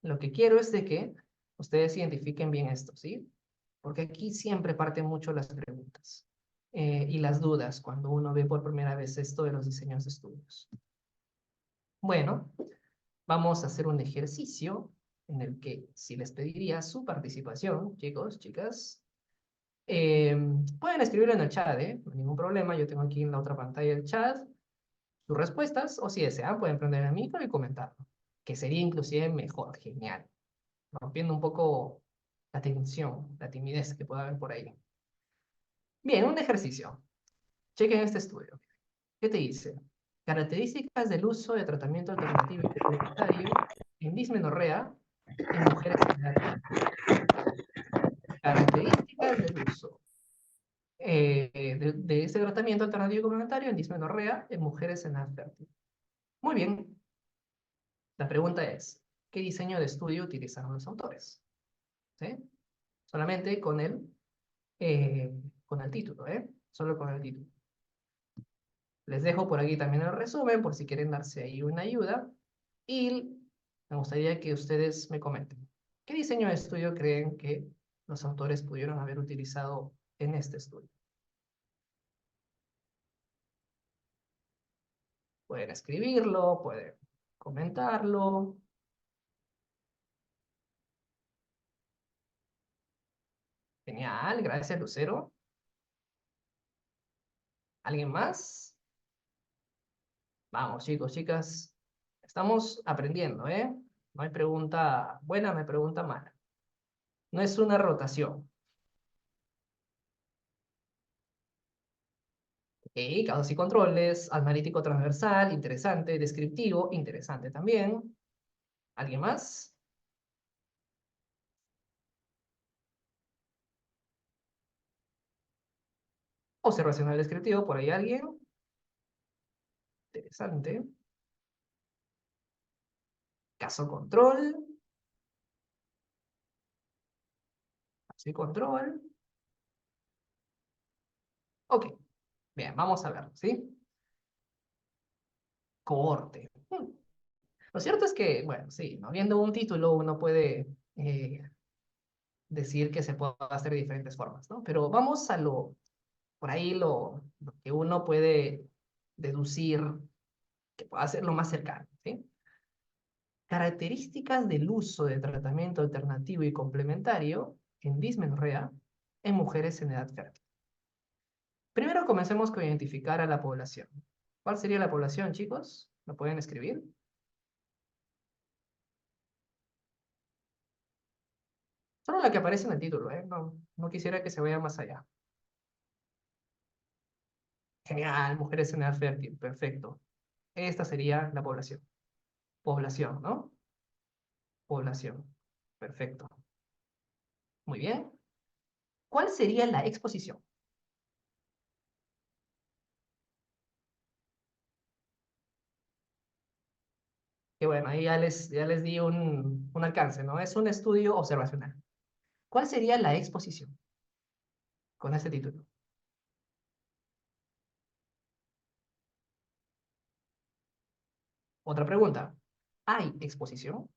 Lo que quiero es de que ustedes identifiquen bien esto, ¿sí? Porque aquí siempre parten mucho las preguntas y las dudas cuando uno ve por primera vez esto de los diseños de estudios. Bueno, vamos a hacer un ejercicio en el que si les pediría su participación, chicos, chicas, pueden escribirlo en el chat, ¿eh? No hay ningún problema, yo tengo aquí en la otra pantalla el chat, sus respuestas, o si desean pueden prender el micro y comentarlo, que sería inclusive mejor, genial, rompiendo un poco la tensión, la timidez que pueda haber por ahí. Bien, un ejercicio. Chequen este estudio. ¿Qué te dice? Características del uso de tratamiento alternativo y complementario en dismenorrea en mujeres en edad fértil. Características del uso de este tratamiento alternativo y complementario en dismenorrea en mujeres en edad fértil. Muy bien. La pregunta es, ¿qué diseño de estudio utilizaron los autores? ¿Sí? Solamente eh, con el título, ¿eh? Solo con el título. Les dejo por aquí también el resumen por si quieren darse ahí una ayuda. Y me gustaría que ustedes me comenten. ¿Qué diseño de estudio creen que los autores pudieron haber utilizado en este estudio? Pueden escribirlo, pueden comentarlo. Genial, gracias Lucero. ¿Alguien más? Vamos, chicos, chicas. Estamos aprendiendo, ¿eh? No hay pregunta buena, no hay pregunta mala. No es una rotación. Ok, casos y controles, analítico transversal, interesante, descriptivo, interesante también. ¿Alguien más? Observacional descriptivo, por ahí alguien. Interesante. Caso control. Caso y control. Ok, bien, vamos a ver, ¿sí? Cohorte. Lo cierto es que, bueno, sí, ¿no? Viendo un título uno puede decir que se puede hacer de diferentes formas, ¿no? Pero vamos a por ahí lo que uno puede deducir que pueda ser lo más cercano, ¿sí? Características del uso de tratamiento alternativo y complementario en dismenorrea en mujeres en edad fértil. Primero comencemos con identificar a la población. ¿Cuál sería la población, chicos? ¿Lo pueden escribir? Solo la que aparece en el título, ¿eh? No quisiera que se vaya más allá. Genial, mujeres en edad fértil, perfecto. Esta sería la población. Población, ¿no? Población. Perfecto. Muy bien. ¿Cuál sería la exposición? Que bueno, ahí ya les di un alcance, ¿no? Es un estudio observacional. ¿Cuál sería la exposición con este título? Otra pregunta. ¿Hay exposición?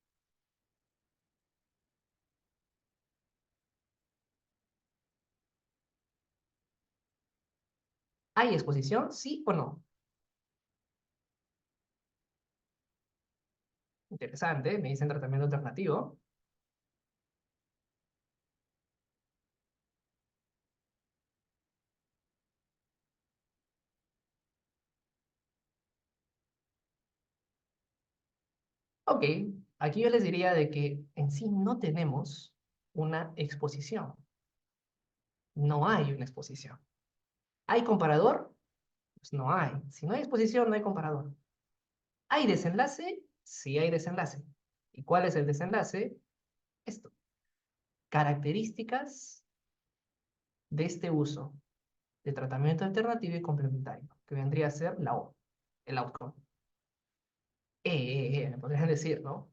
¿Hay exposición? ¿Sí o no? Interesante, me dicen tratamiento alternativo. Ok, aquí yo les diría de que en sí no tenemos una exposición. No hay una exposición. ¿Hay comparador? Pues no hay. Si no hay exposición, no hay comparador. ¿Hay desenlace? Sí hay desenlace. ¿Y cuál es el desenlace? Esto. Características de este uso. de tratamiento alternativo y complementario, que vendría a ser la O, el outcome. Me podrían decir, ¿no?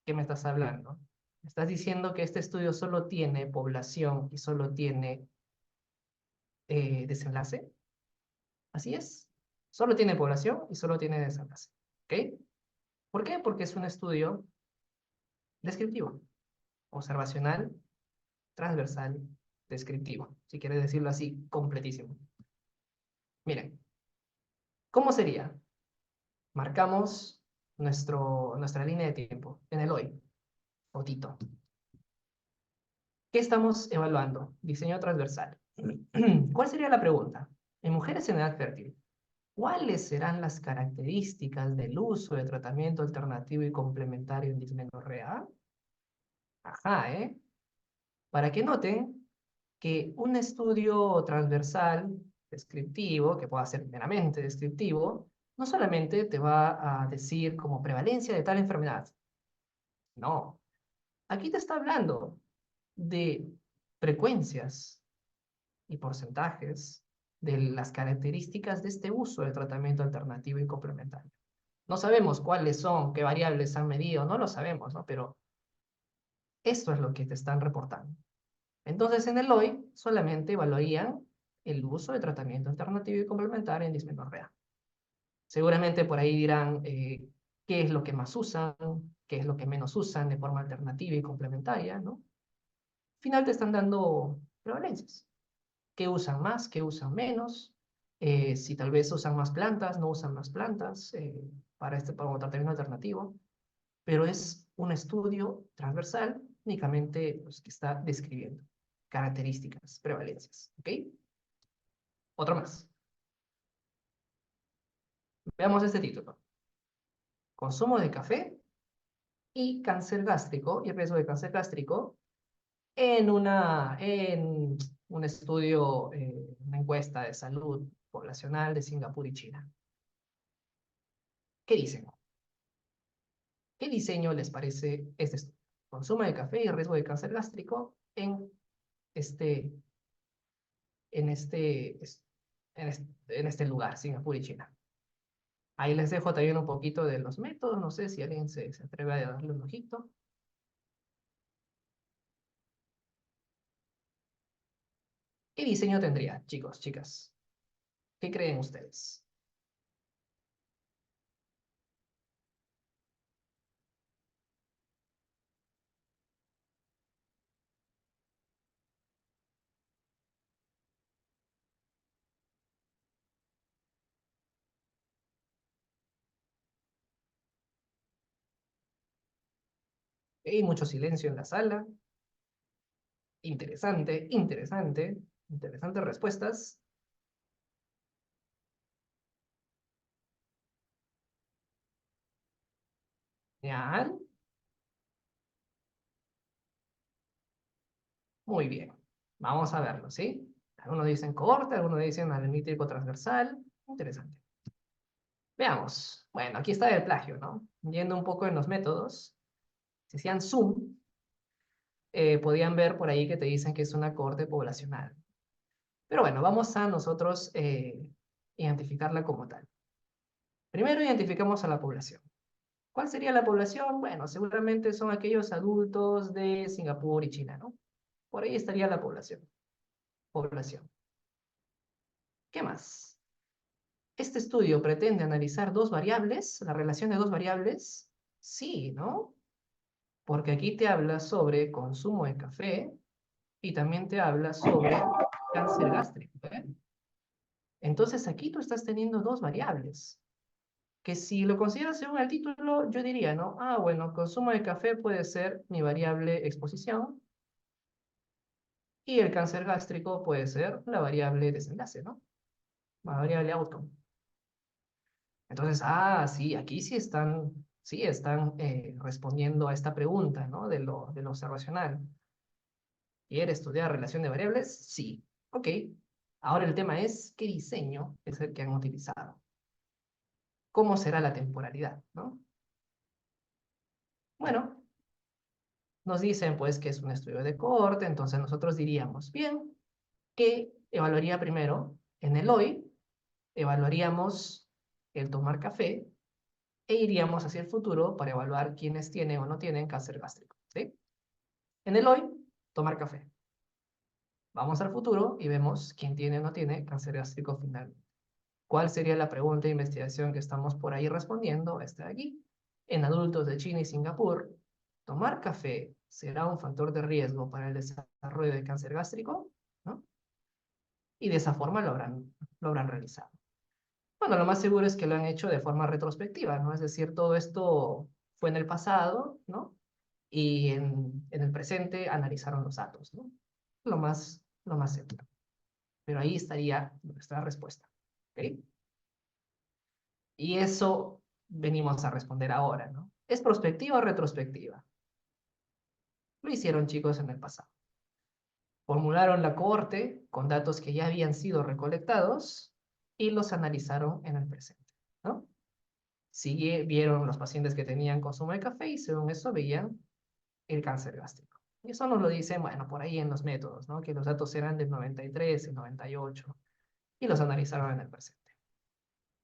¿Qué me estás hablando? ¿Me estás diciendo que este estudio solo tiene población y solo tiene desenlace? Así es. Solo tiene población y solo tiene desenlace. ¿Ok? ¿Por qué? Porque es un estudio descriptivo, observacional, transversal, descriptivo. Si quieres decirlo así, completísimo. Miren, ¿cómo sería? Marcamos nuestra línea de tiempo en el hoy, fotito. ¿Qué estamos evaluando? Diseño transversal. ¿Cuál sería la pregunta? En mujeres en edad fértil, ¿cuáles serán las características del uso de tratamiento alternativo y complementario en dismenorrea? Ajá, ¿eh? Para que noten que un estudio transversal, descriptivo, que pueda ser meramente descriptivo, no solamente te va a decir como prevalencia de tal enfermedad. No. Aquí te está hablando de frecuencias y porcentajes de las características de este uso de tratamiento alternativo y complementario. No sabemos cuáles son, qué variables han medido, no lo sabemos, ¿no? Pero esto es lo que te están reportando. Entonces, en el hoy solamente evaluarían el uso de tratamiento alternativo y complementario en dismenorrea. Seguramente por ahí dirán qué es lo que más usan, qué es lo que menos usan de forma alternativa y complementaria, ¿no? Al final te están dando prevalencias. ¿Qué usan más? ¿Qué usan menos? Si tal vez usan más plantas, no usan más plantas para un tratamiento alternativo. Pero es un estudio transversal únicamente pues, que está describiendo características, prevalencias. ¿Ok? Otro más. Veamos este título. Consumo de café y cáncer gástrico y riesgo de cáncer gástrico en un estudio, una encuesta de salud poblacional de Singapur y China. ¿Qué dicen? ¿Qué diseño les parece este estudio? Consumo de café y riesgo de cáncer gástrico este, en este, en este lugar, Singapur y China. Ahí les dejo también un poquito de los métodos, no sé si alguien se atreve a darle un ojito. ¿Qué diseño tendría, chicos, chicas? ¿Qué creen ustedes? Hay mucho silencio en la sala. Interesante, interesante, interesantes respuestas. Genial, muy bien. Vamos a verlo, ¿sí? Algunos dicen corte, algunos dicen analítico transversal. Interesante. Veamos. Bueno, aquí está el plagio, ¿no? Yendo un poco en los métodos. Si hacían zoom, podían ver por ahí que te dicen que es una cohorte poblacional. Pero bueno, vamos a nosotros identificarla como tal. Primero identificamos a la población. ¿Cuál sería la población? Bueno, seguramente son aquellos adultos de Singapur y China, ¿no? Por ahí estaría la población. Población. ¿Qué más? Este estudio pretende analizar dos variables, la relación de dos variables. Sí, ¿no? Porque aquí te habla sobre consumo de café y también te habla sobre cáncer gástrico, ¿eh? Entonces aquí tú estás teniendo dos variables, que si lo consideras según el título, yo diría, ¿no? Ah, bueno, consumo de café puede ser mi variable exposición y el cáncer gástrico puede ser la variable desenlace, ¿no? La variable outcome. Entonces, sí, aquí sí están respondiendo a esta pregunta, ¿no? De lo observacional. ¿Quiere estudiar relación de variables? Sí. Ok. Ahora el tema es, ¿qué diseño es el que han utilizado? ¿Cómo será la temporalidad, no? Bueno, nos dicen pues que es un estudio de cohorte, entonces nosotros diríamos, bien, ¿qué evaluaría primero? En el hoy, evaluaríamos el tomar café e iríamos hacia el futuro para evaluar quiénes tienen o no tienen cáncer gástrico, ¿sí? En el hoy, tomar café. Vamos al futuro y vemos quién tiene o no tiene cáncer gástrico final. ¿Cuál sería la pregunta de investigación que estamos por ahí respondiendo? Esta de aquí. En adultos de China y Singapur, ¿tomar café será un factor de riesgo para el desarrollo de cáncer gástrico? ¿No? Y de esa forma lo habrán realizado. Bueno, lo más seguro es que lo han hecho de forma retrospectiva, ¿no? Es decir, todo esto fue en el pasado, ¿no? Y en el presente analizaron los datos, ¿no? Lo más seguro. Pero ahí estaría nuestra respuesta, ¿ok? Y eso venimos a responder ahora, ¿no? ¿Es prospectiva o retrospectiva? Lo hicieron chicos en el pasado. Formularon la cohorte con datos que ya habían sido recolectados y los analizaron en el presente, ¿no? Vieron los pacientes que tenían consumo de café y según eso veían el cáncer gástrico. Y eso nos lo dicen, bueno, por ahí en los métodos, ¿no? Que los datos eran del 93, el 98 y los analizaron en el presente.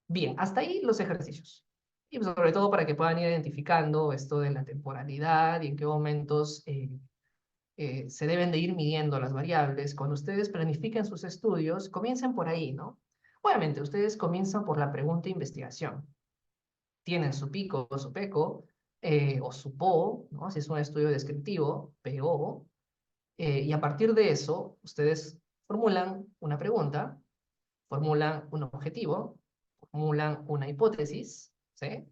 Bien, hasta ahí los ejercicios. Y pues, sobre todo para que puedan ir identificando esto de la temporalidad y en qué momentos se deben de ir midiendo las variables. Cuando ustedes planifiquen sus estudios, comiencen por ahí, ¿no? Obviamente, ustedes comienzan por la pregunta de investigación. Tienen su pico o su peco, o su PO, ¿no? Si es un estudio descriptivo, PO, y a partir de eso, ustedes formulan una pregunta, formulan un objetivo, formulan una hipótesis, ¿sí?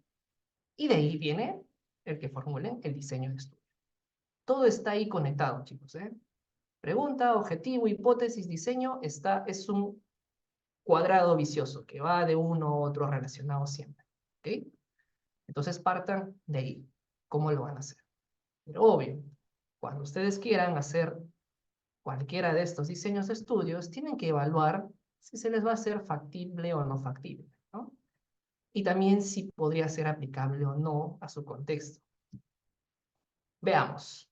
Y de ahí viene el que formulen el diseño de estudio. Todo está ahí conectado, chicos, ¿eh? Pregunta, objetivo, hipótesis, diseño, es un cuadrado vicioso que va de uno a otro relacionado siempre, ¿ok? Entonces partan de ahí. ¿Cómo lo van a hacer? Pero obvio, cuando ustedes quieran hacer cualquiera de estos diseños de estudios, tienen que evaluar si se les va a hacer factible o no factible, ¿no? Y también si podría ser aplicable o no a su contexto. Veamos.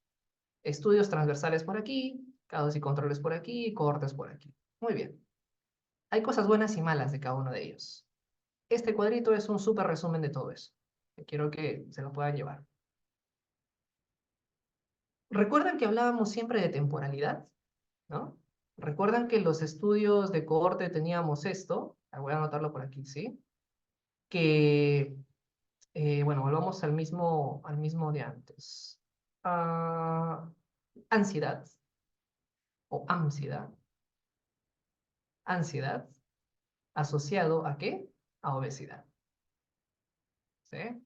Estudios transversales por aquí, casos y controles por aquí, cohortes por aquí. Muy bien. Hay cosas buenas y malas de cada uno de ellos. Este cuadrito es un súper resumen de todo eso. Quiero que se lo puedan llevar. ¿Recuerdan que hablábamos siempre de temporalidad? ¿No? ¿Recuerdan que los estudios de cohorte teníamos esto? Voy a anotarlo por aquí, ¿sí? Que, bueno, volvamos al mismo de antes. Ah, ansiedad o ansiedad. Ansiedad asociado ¿a qué? A obesidad. ¿Sí?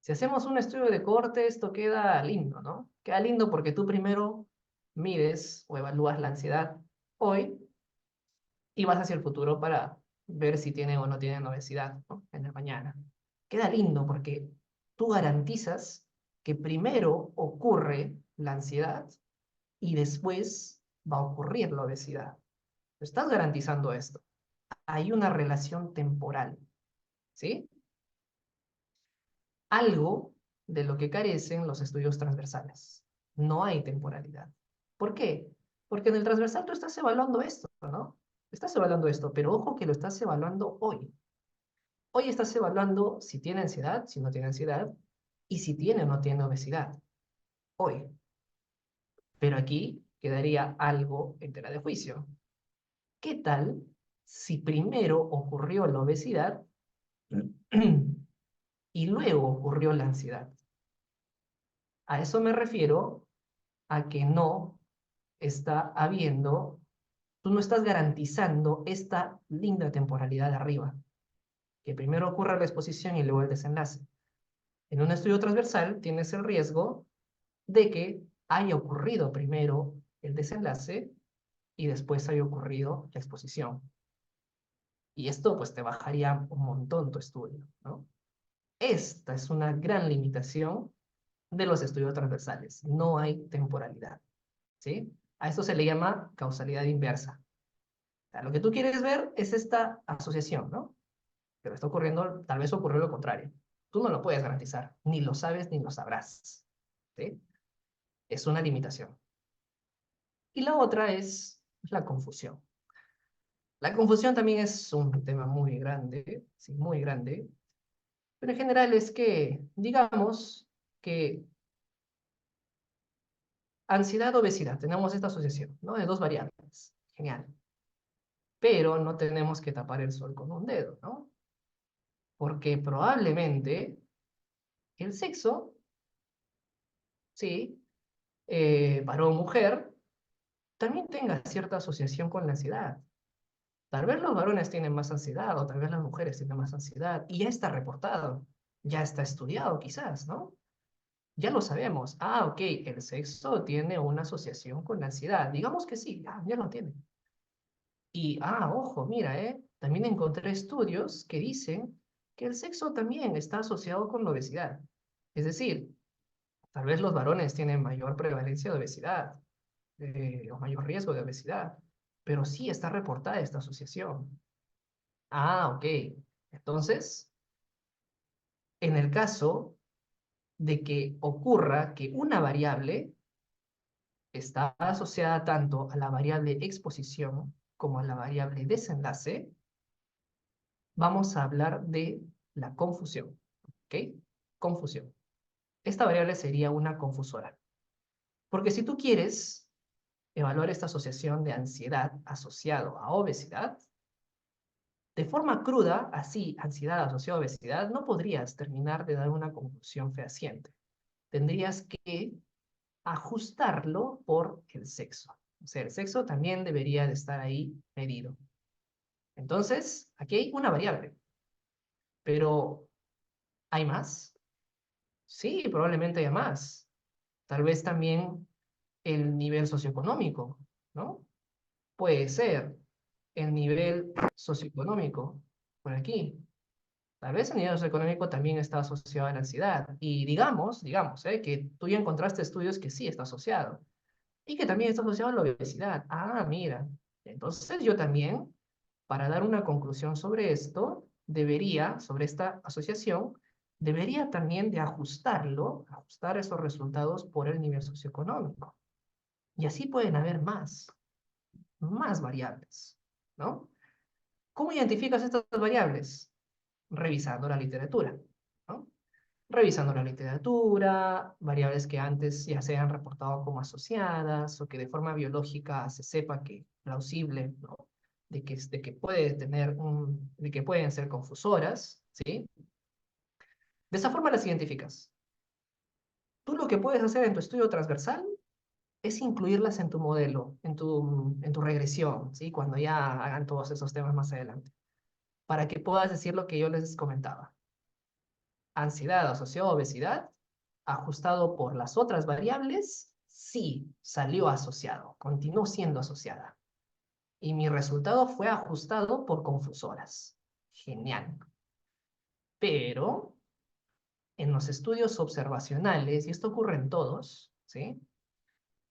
Si hacemos un estudio de cohorte, esto queda lindo, ¿no? Queda lindo porque tú primero mides o evalúas la ansiedad hoy y vas hacia el futuro para ver si tienen o no tienen obesidad, ¿no? En el mañana. Queda lindo porque tú garantizas que primero ocurre la ansiedad y después va a ocurrir la obesidad. Estás garantizando esto. Hay una relación temporal, ¿sí? Algo de lo que carecen los estudios transversales. No hay temporalidad. ¿Por qué? Porque en el transversal tú estás evaluando esto, ¿no? Estás evaluando esto, pero ojo que lo estás evaluando hoy. Hoy estás evaluando si tiene ansiedad, si no tiene ansiedad, y si tiene o no tiene obesidad. Hoy. Pero aquí quedaría algo en tela de juicio. ¿Qué tal si primero ocurrió la obesidad y luego ocurrió la ansiedad? A eso me refiero a que no está habiendo, tú no estás garantizando esta linda temporalidad de arriba, que primero ocurra la exposición y luego el desenlace. En un estudio transversal tienes el riesgo de que haya ocurrido primero el desenlace y después haya ocurrido la exposición. Y esto pues te bajaría un montón tu estudio, ¿no? Esta es una gran limitación de los estudios transversales. No hay temporalidad, ¿sí? A esto se le llama causalidad inversa. O sea, lo que tú quieres ver es esta asociación, ¿no? Pero está ocurriendo, tal vez ocurrió lo contrario. Tú no lo puedes garantizar, ni lo sabes ni lo sabrás, ¿sí? Es una limitación. Y la otra es la confusión. La confusión también es un tema muy grande, sí, muy grande, pero en general es que, digamos que ansiedad, obesidad, tenemos esta asociación, ¿no? De dos variables, genial, pero no tenemos que tapar el sol con un dedo, ¿no? Porque probablemente el sexo, sí, varón-mujer, también tenga cierta asociación con la ansiedad. Tal vez los varones tienen más ansiedad o tal vez las mujeres tienen más ansiedad y ya está reportado, ya está estudiado quizás, ¿no? Ya lo sabemos. Ah, ok, el sexo tiene una asociación con la ansiedad. Digamos que sí, ya lo tiene. Y, ojo, mira, también encontré estudios que dicen que el sexo también está asociado con la obesidad. Es decir, tal vez los varones tienen mayor prevalencia de obesidad o mayor riesgo de obesidad, pero sí está reportada esta asociación. Ok. Entonces, en el caso de que ocurra que una variable está asociada tanto a la variable exposición como a la variable desenlace, vamos a hablar de la confusión. ¿Ok? Confusión. Esta variable sería una confusora. Porque si tú quieres evaluar esta asociación de ansiedad asociado a obesidad, de forma cruda, así, ansiedad asociada a obesidad, no podrías terminar de dar una conclusión fehaciente. Tendrías que ajustarlo por el sexo. O sea, el sexo también debería de estar ahí medido. Entonces, aquí hay una variable, pero ¿hay más? Sí, probablemente haya más. Tal vez también el nivel socioeconómico, ¿no? Puede ser el nivel socioeconómico por aquí. Tal vez el nivel socioeconómico también está asociado a la ansiedad. Y digamos, que tú ya encontraste estudios que sí está asociado. Y que también está asociado a la obesidad. Mira. Entonces yo también, para dar una conclusión sobre esto, sobre esta asociación, debería también de ajustar esos resultados por el nivel socioeconómico. Y así pueden haber más variables, ¿no? ¿Cómo identificas estas variables? Revisando la literatura, ¿no? Revisando la literatura, variables que antes ya se han reportado como asociadas o que de forma biológica se sepa que plausible, ¿no? De que pueden ser confusoras, ¿sí? De esa forma las identificas. Tú lo que puedes hacer en tu estudio transversal es incluirlas en tu modelo, en tu regresión, ¿sí? Cuando ya hagan todos esos temas más adelante, para que puedas decir lo que yo les comentaba. Ansiedad asociada a obesidad, ajustado por las otras variables, sí, salió asociado, continuó siendo asociada. Y mi resultado fue ajustado por confusoras. Genial. Pero en los estudios observacionales, y esto ocurre en todos, ¿sí?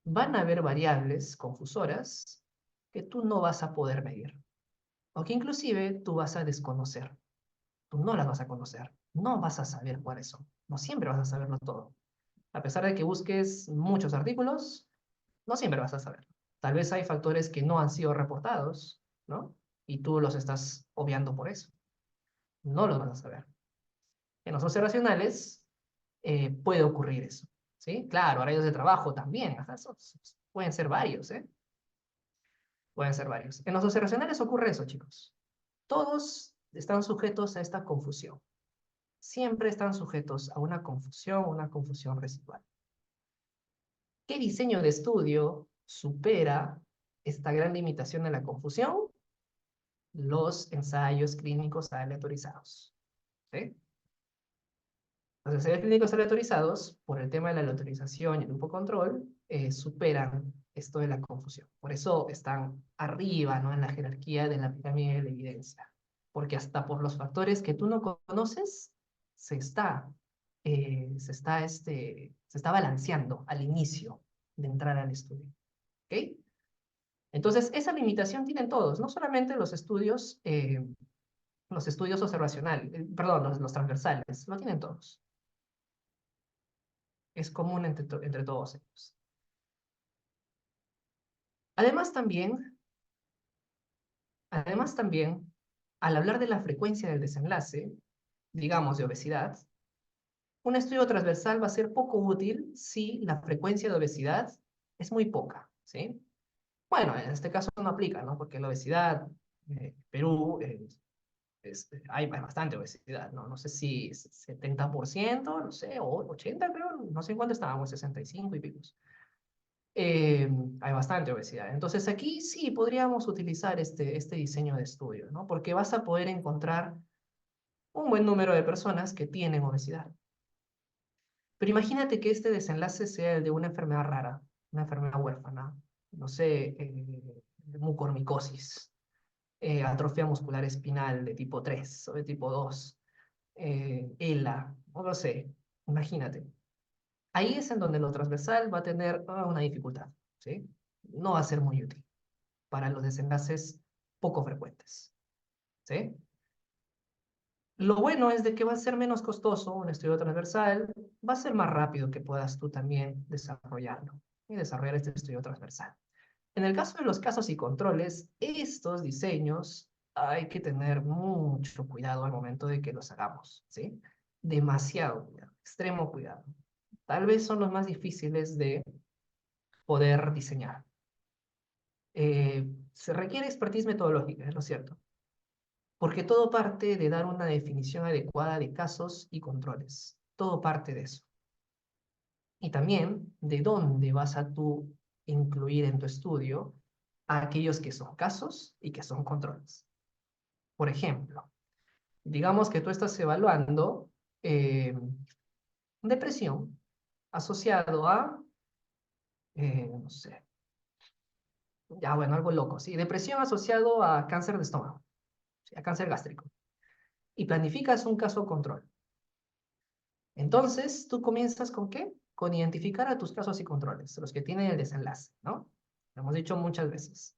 Van a haber variables confusoras que tú no vas a poder medir, o que inclusive tú vas a desconocer. Tú no las vas a conocer, no vas a saber cuáles son, no siempre vas a saberlo todo. A pesar de que busques muchos artículos, no siempre vas a saber. Tal vez hay factores que no han sido reportados, ¿no? Y tú los estás obviando por eso. No los vas a saber. En los observacionales puede ocurrir eso, ¿sí? Claro, horarios de trabajo también, ajá, pueden ser varios, ¿eh? Pueden ser varios. En los observacionales ocurre eso, chicos. Todos están sujetos a esta confusión. Siempre están sujetos a una confusión residual. ¿Qué diseño de estudio supera esta gran limitación de la confusión? Los ensayos clínicos aleatorizados, ¿sí? Los ensayos clínicos aleatorizados, por el tema de la aleatorización y el grupo control, superan esto de la confusión. Por eso están arriba, ¿no? En la jerarquía de la pirámide de la evidencia. Porque hasta por los factores que tú no conoces, se está, se está balanceando al inicio de entrar al estudio. ¿Ok? Entonces, esa limitación tienen todos, no solamente los estudios observacionales, perdón, los transversales, lo tienen todos. Es común entre todos ellos. Además, también Además también, al hablar de la frecuencia del desenlace, digamos de obesidad, un estudio transversal va a ser poco útil si la frecuencia de obesidad es muy poca, ¿sí? Bueno, en este caso no aplica, ¿no? Porque la obesidad, Perú, hay bastante obesidad, ¿no? No sé si 70%, no sé, o 80, creo, no sé en cuánto estábamos, 65 y picos. Eh, Hay bastante obesidad. Entonces aquí sí podríamos utilizar este diseño de estudio, ¿no? Porque vas a poder encontrar un buen número de personas que tienen obesidad. Pero imagínate que este desenlace sea el de una enfermedad rara, una enfermedad huérfana, no sé, mucormicosis, atrofia muscular espinal de tipo 3 o de tipo 2, ELA, no lo sé, imagínate. Ahí es en donde lo transversal va a tener una dificultad, ¿sí? No va a ser muy útil para los desenlaces poco frecuentes, ¿sí? Lo bueno es de que va a ser menos costoso un estudio transversal, va a ser más rápido que puedas tú también desarrollarlo y desarrollar este estudio transversal. En el caso de los casos y controles, estos diseños hay que tener mucho cuidado al momento de que los hagamos, ¿sí? Demasiado cuidado, extremo cuidado. Tal vez son los más difíciles de poder diseñar. Se requiere expertise metodológica, es lo cierto, porque todo parte de dar una definición adecuada de casos y controles. Todo parte de eso. Y también de dónde vas a tú incluir en tu estudio a aquellos que son casos y que son controles. Por ejemplo, digamos que tú estás evaluando depresión asociado a, no sé, ya bueno, algo loco, ¿sí? Depresión asociado a cáncer de estómago, ¿sí? A cáncer gástrico. Y planificas un caso control. Entonces, ¿tú comienzas con qué? Con identificar a tus casos y controles, los que tienen el desenlace, ¿no? Lo hemos dicho muchas veces.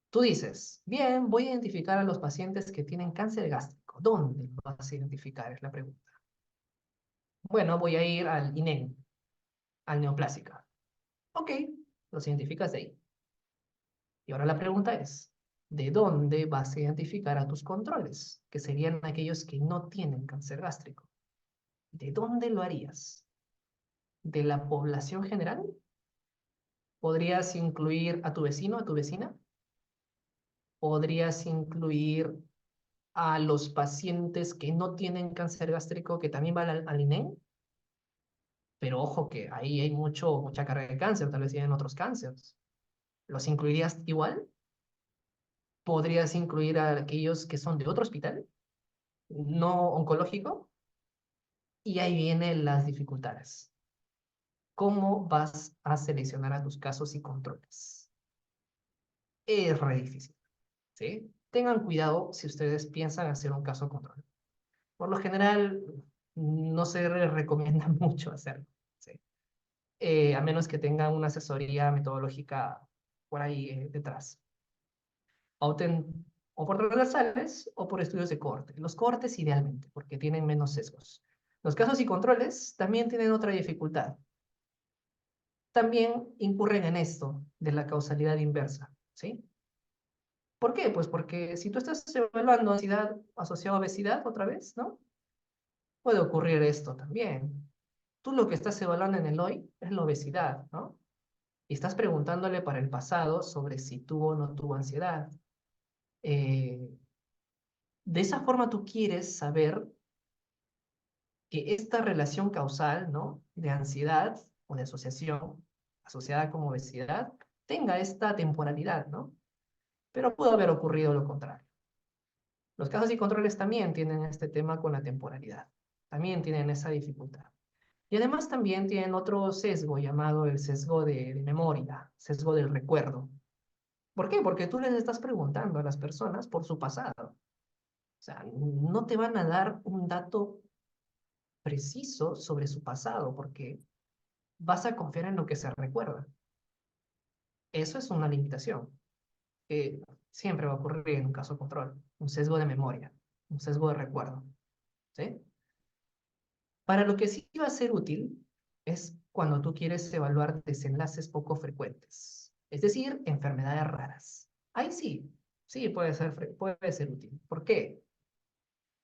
Tú dices, bien, voy a identificar a los pacientes que tienen cáncer gástrico. ¿Dónde lo vas a identificar? Es la pregunta. Bueno, voy a ir al INEM, al Neoplásica. Ok, los identificas de ahí. Y ahora la pregunta es, ¿de dónde vas a identificar a tus controles? Que serían aquellos que no tienen cáncer gástrico. ¿De dónde lo harías? ¿De la población general? ¿Podrías incluir a tu vecino, a tu vecina? ¿Podrías incluir a los pacientes que no tienen cáncer gástrico que también van al INEM? Pero ojo que ahí hay mucha carga de cáncer, tal vez tienen otros cánceres. ¿Los incluirías igual? ¿Podrías incluir a aquellos que son de otro hospital, no oncológico? Y ahí vienen las dificultades. ¿Cómo vas a seleccionar a tus casos y controles? Es re difícil, ¿sí? Tengan cuidado si ustedes piensan hacer un caso control. Por lo general, no se recomienda mucho hacerlo, ¿sí? A menos que tengan una asesoría metodológica por ahí detrás. O, o por transversales o por estudios de cohorte. Los cohortes idealmente, porque tienen menos sesgos. Los casos y controles también tienen otra dificultad. También incurren en esto de la causalidad inversa, ¿sí? ¿Por qué? Pues porque si tú estás evaluando ansiedad asociada a obesidad otra vez, ¿no? Puede ocurrir esto también. Tú lo que estás evaluando en el hoy es la obesidad, ¿no? Y estás preguntándole para el pasado sobre si tuvo o no tuvo ansiedad. Eh, de esa forma tú quieres saber que esta relación causal, ¿no? De ansiedad o de asociación asociada con obesidad tenga esta temporalidad, ¿no? Pero pudo haber ocurrido lo contrario. Los casos y controles también tienen este tema con la temporalidad. También tienen esa dificultad. Y además también tienen otro sesgo llamado el sesgo de memoria, sesgo del recuerdo. ¿Por qué? Porque tú les estás preguntando a las personas por su pasado. O sea, no te van a dar un dato preciso sobre su pasado porque vas a confiar en lo que se recuerda. Eso es una limitación que siempre va a ocurrir en un caso control, un sesgo de memoria, un sesgo de recuerdo. ¿Sí? Para lo que sí va a ser útil es cuando tú quieres evaluar desenlaces poco frecuentes, es decir, enfermedades raras. Ahí sí, Sí, puede ser útil. ¿Por qué?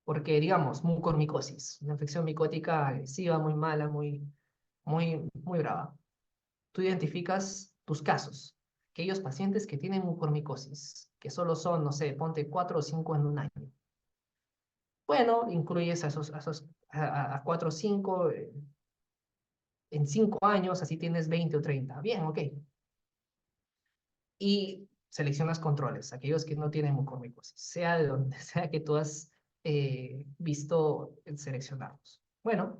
Porque, digamos, mucormicosis, una infección micótica agresiva, muy mala, muy brava. Tú identificas tus casos, aquellos pacientes que tienen mucormicosis, que solo son, no sé, ponte 4 o 5 en un año. Bueno, incluyes a 4 o 5 en 5 años, así tienes 20 o 30. Bien, ok. Y seleccionas controles, aquellos que no tienen mucormicosis, sea de donde sea que tú has visto seleccionarlos. Bueno,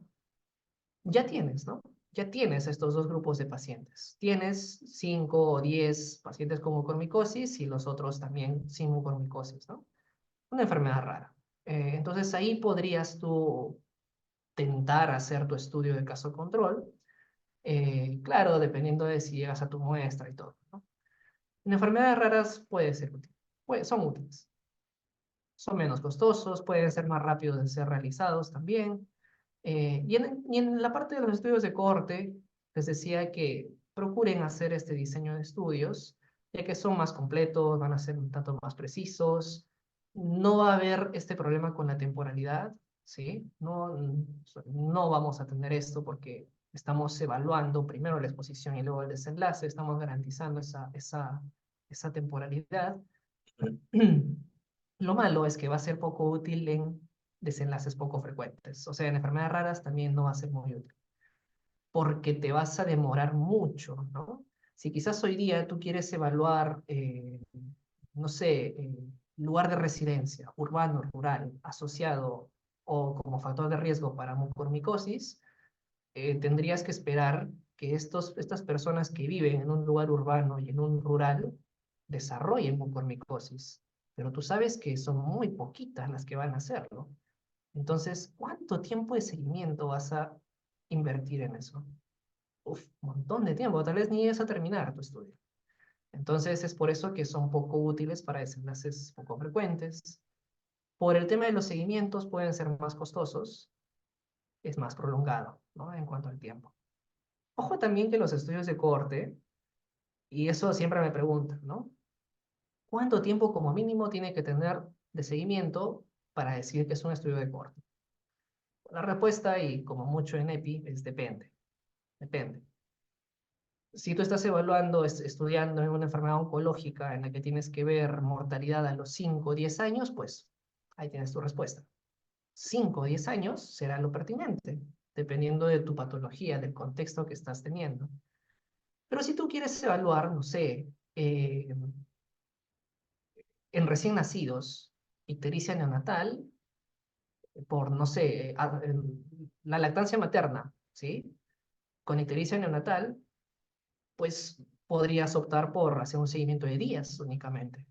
ya tienes, ¿no? Ya tienes estos dos grupos de pacientes. Tienes 5 o 10 pacientes con mucormicosis y los otros también sin mucormicosis, ¿no? Una enfermedad rara. Entonces ahí podrías tú tentar hacer tu estudio de caso control, claro, dependiendo de si llegas a tu muestra y todo, ¿no? En enfermedades raras puede ser útil, son útiles. Son menos costosos, pueden ser más rápidos de ser realizados también. Y en la parte de los estudios de cohorte, les decía que procuren hacer este diseño de estudios, ya que son más completos, van a ser un tanto más precisos, no va a haber este problema con la temporalidad, ¿sí? No vamos a tener esto porque estamos evaluando primero la exposición y luego el desenlace, estamos garantizando esa temporalidad. Lo malo es que va a ser poco útil en desenlaces poco frecuentes. O sea, en enfermedades raras también no va a ser muy útil, porque te vas a demorar mucho, ¿no? Si quizás hoy día tú quieres evaluar, no sé, lugar de residencia, urbano, rural, asociado o como factor de riesgo para mucormicosis, tendrías que esperar que estas personas que viven en un lugar urbano y en un rural desarrollen mucormicosis. Pero tú sabes que son muy poquitas las que van a hacerlo. Entonces, ¿cuánto tiempo de seguimiento vas a invertir en eso? Uf, un montón de tiempo. Tal vez ni llegues a terminar tu estudio. Entonces, es por eso que son poco útiles para desenlaces poco frecuentes. Por el tema de los seguimientos, pueden ser más costosos, es más prolongado, ¿no? En cuanto al tiempo. Ojo también que los estudios de corte, y eso siempre me preguntan, ¿no? ¿Cuánto tiempo como mínimo tiene que tener de seguimiento para decir que es un estudio de corte? La respuesta, y como mucho en EPI, es depende. Depende. Si tú estás evaluando, estudiando en una enfermedad oncológica en la que tienes que ver mortalidad a los 5 o 10 años, pues ahí tienes tu respuesta. 5 o 10 años será lo pertinente, dependiendo de tu patología, del contexto que estás teniendo. Pero si tú quieres evaluar, no sé, en recién nacidos, ictericia neonatal, por, no sé, la lactancia materna, ¿sí? Con ictericia neonatal, pues podrías optar por hacer un seguimiento de días únicamente.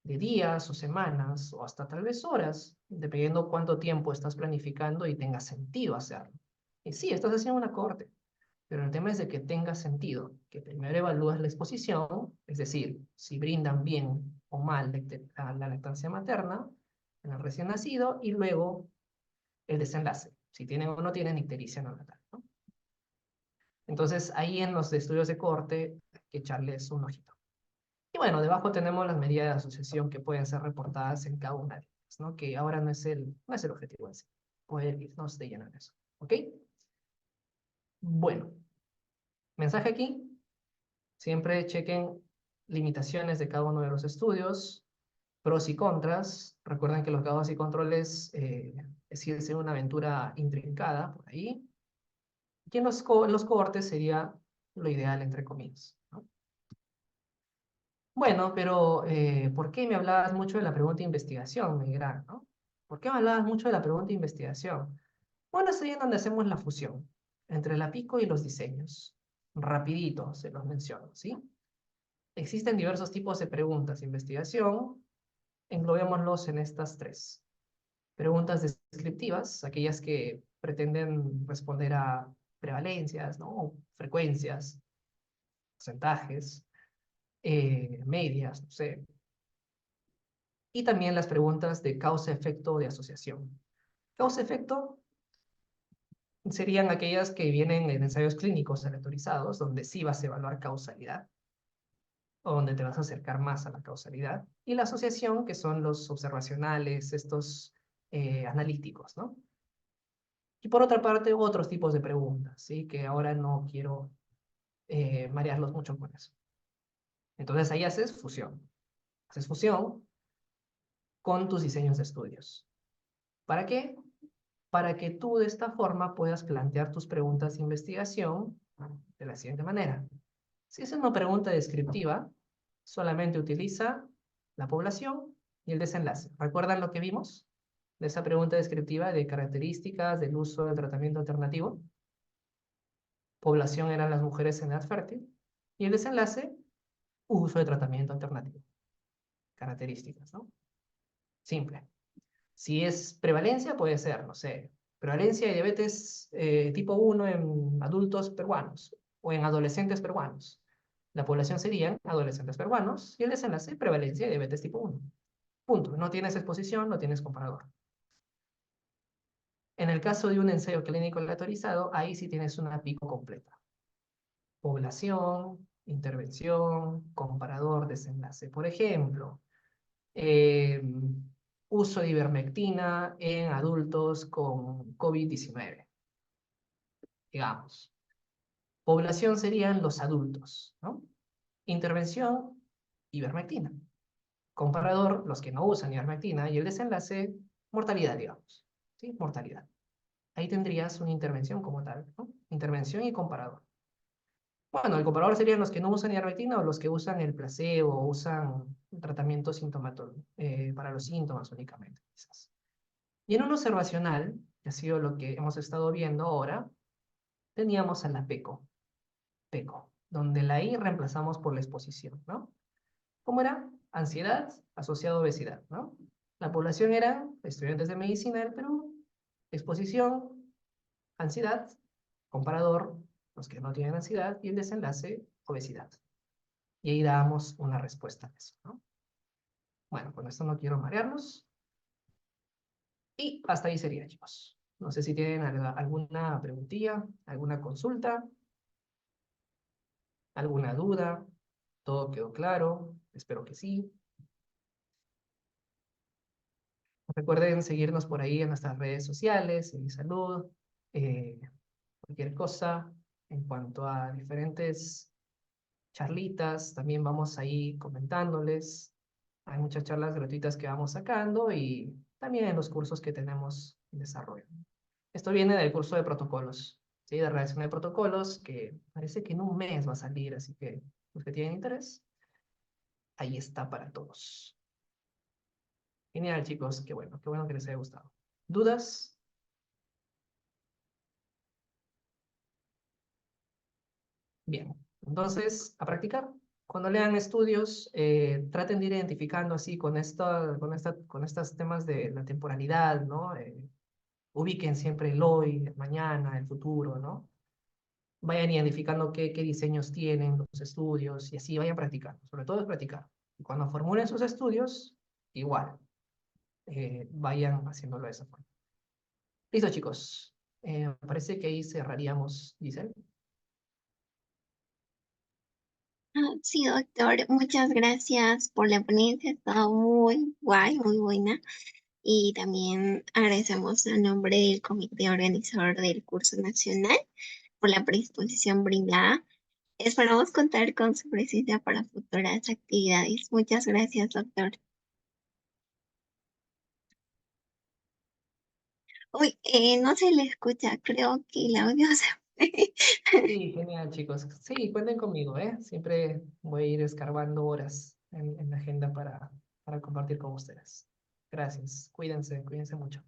De días o semanas o hasta tal vez horas, dependiendo cuánto tiempo estás planificando y tenga sentido hacerlo. Y sí, estás haciendo una corte, pero el tema es de que tenga sentido, que primero evalúes la exposición, es decir, si brindan bien o mal la lactancia materna en el recién nacido, y luego el desenlace, si tienen o no tienen ictericia neonatal, ¿no? Entonces, ahí en los estudios de cohorte hay que echarles un ojito. Y bueno, debajo tenemos las medidas de asociación que pueden ser reportadas en cada una de ellas, ¿no? Que ahora no es el objetivo en sí, poder irnos de lleno en eso. ¿Ok? Bueno, mensaje aquí. Siempre chequen limitaciones de cada uno de los estudios, pros y contras. Recuerden que los grados y controles es irse una aventura intrincada por ahí. Y en los cohortes sería lo ideal, entre comillas, ¿no? Bueno, pero ¿por qué me hablabas mucho de la pregunta de investigación, Miguel, ¿no? ¿Por qué me hablabas mucho de la pregunta de investigación? Bueno, es ahí en donde hacemos la fusión entre la pico y los diseños. Rapidito se los menciono, ¿sí? Existen diversos tipos de preguntas de investigación. Englobémoslos en estas tres. Preguntas descriptivas, aquellas que pretenden responder a prevalencias, ¿no? Frecuencias, porcentajes, medias, no sé. Y también las preguntas de causa-efecto o de asociación. Causa-efecto serían aquellas que vienen en ensayos clínicos aleatorizados, donde sí vas a evaluar causalidad. o donde te vas a acercar más a la causalidad, y la asociación, que son los observacionales, estos analíticos, ¿no? Y por otra parte, otros tipos de preguntas, ¿sí? Que ahora no quiero marearlos mucho con eso. Entonces ahí haces fusión. Haces fusión con tus diseños de estudios. ¿Para qué? Para que tú de esta forma puedas plantear tus preguntas de investigación de la siguiente manera. Si es una pregunta descriptiva, solamente utiliza la población y el desenlace. ¿Recuerdan lo que vimos de esa pregunta descriptiva de características del uso del tratamiento alternativo? Población eran las mujeres en edad fértil y el desenlace, uso de tratamiento alternativo. Características, ¿no? Simple. Si es prevalencia, puede ser, no sé, prevalencia de diabetes tipo 1 en adultos peruanos o en adolescentes peruanos. La población serían adolescentes peruanos y el desenlace, prevalencia de diabetes tipo 1. Punto. No tienes exposición, no tienes comparador. En el caso de un ensayo clínico aleatorizado, ahí sí tienes una pico completa. Población, intervención, comparador, desenlace. Por ejemplo, uso de ivermectina en adultos con COVID-19, digamos. Población serían los adultos, ¿no? Intervención, ivermectina. Comparador, los que no usan ivermectina. Y el desenlace, mortalidad, digamos. ¿Sí? Mortalidad. Ahí tendrías una intervención como tal, ¿no? Intervención y comparador. Bueno, el comparador serían los que no usan ivermectina o los que usan el placebo o usan tratamiento para los síntomas únicamente, quizás. Y en un observacional, que ha sido lo que hemos estado viendo ahora, teníamos a la PECO, donde la I reemplazamos por la exposición, ¿no? ¿Cómo era? Ansiedad asociada a obesidad, ¿no? La población eran estudiantes de medicina del Perú, exposición, ansiedad, comparador, los que no tienen ansiedad, y el desenlace, obesidad. Y ahí dábamos una respuesta a eso, ¿no? Bueno, con esto no quiero marearlos. Y hasta ahí sería, chicos. No sé si tienen alguna preguntilla, alguna consulta, alguna duda. ¿Todo quedó claro? Espero que sí. Recuerden seguirnos por ahí en nuestras redes sociales, en Mi Salud, eh, cualquier cosa en cuanto a diferentes charlitas. También vamos ahí comentándoles. Hay muchas charlas gratuitas que vamos sacando y también en los cursos que tenemos en desarrollo. Esto viene del curso de protocolos, ¿sí? De redacción de protocolos, que parece que en un mes va a salir, así que los que tienen interés, ahí está para todos. Genial, chicos, qué bueno que les haya gustado. ¿Dudas? Bien, entonces, a practicar. Cuando lean estudios, traten de ir identificando así con estos temas de la temporalidad, ¿no? Ubiquen siempre el hoy, el mañana, el futuro, ¿no? Vayan identificando qué diseños tienen los estudios y así vayan practicando. Sobre todo es practicar. Y cuando formulen sus estudios, igual, vayan haciéndolo de esa forma. Listo, chicos. Me parece que ahí cerraríamos, Giselle. Sí, doctor, muchas gracias por la ponencia, estaba muy guay, muy buena. Y también agradecemos a nombre del comité organizador del curso nacional por la predisposición brindada. Esperamos contar con su presencia para futuras actividades. Muchas gracias, doctor. Uy, no se le escucha, creo que el audio se fue. Sí, genial, chicos. Sí, cuenten conmigo, ¿eh? Siempre voy a ir escarbando horas en la agenda para compartir con ustedes. Gracias. Cuídense mucho.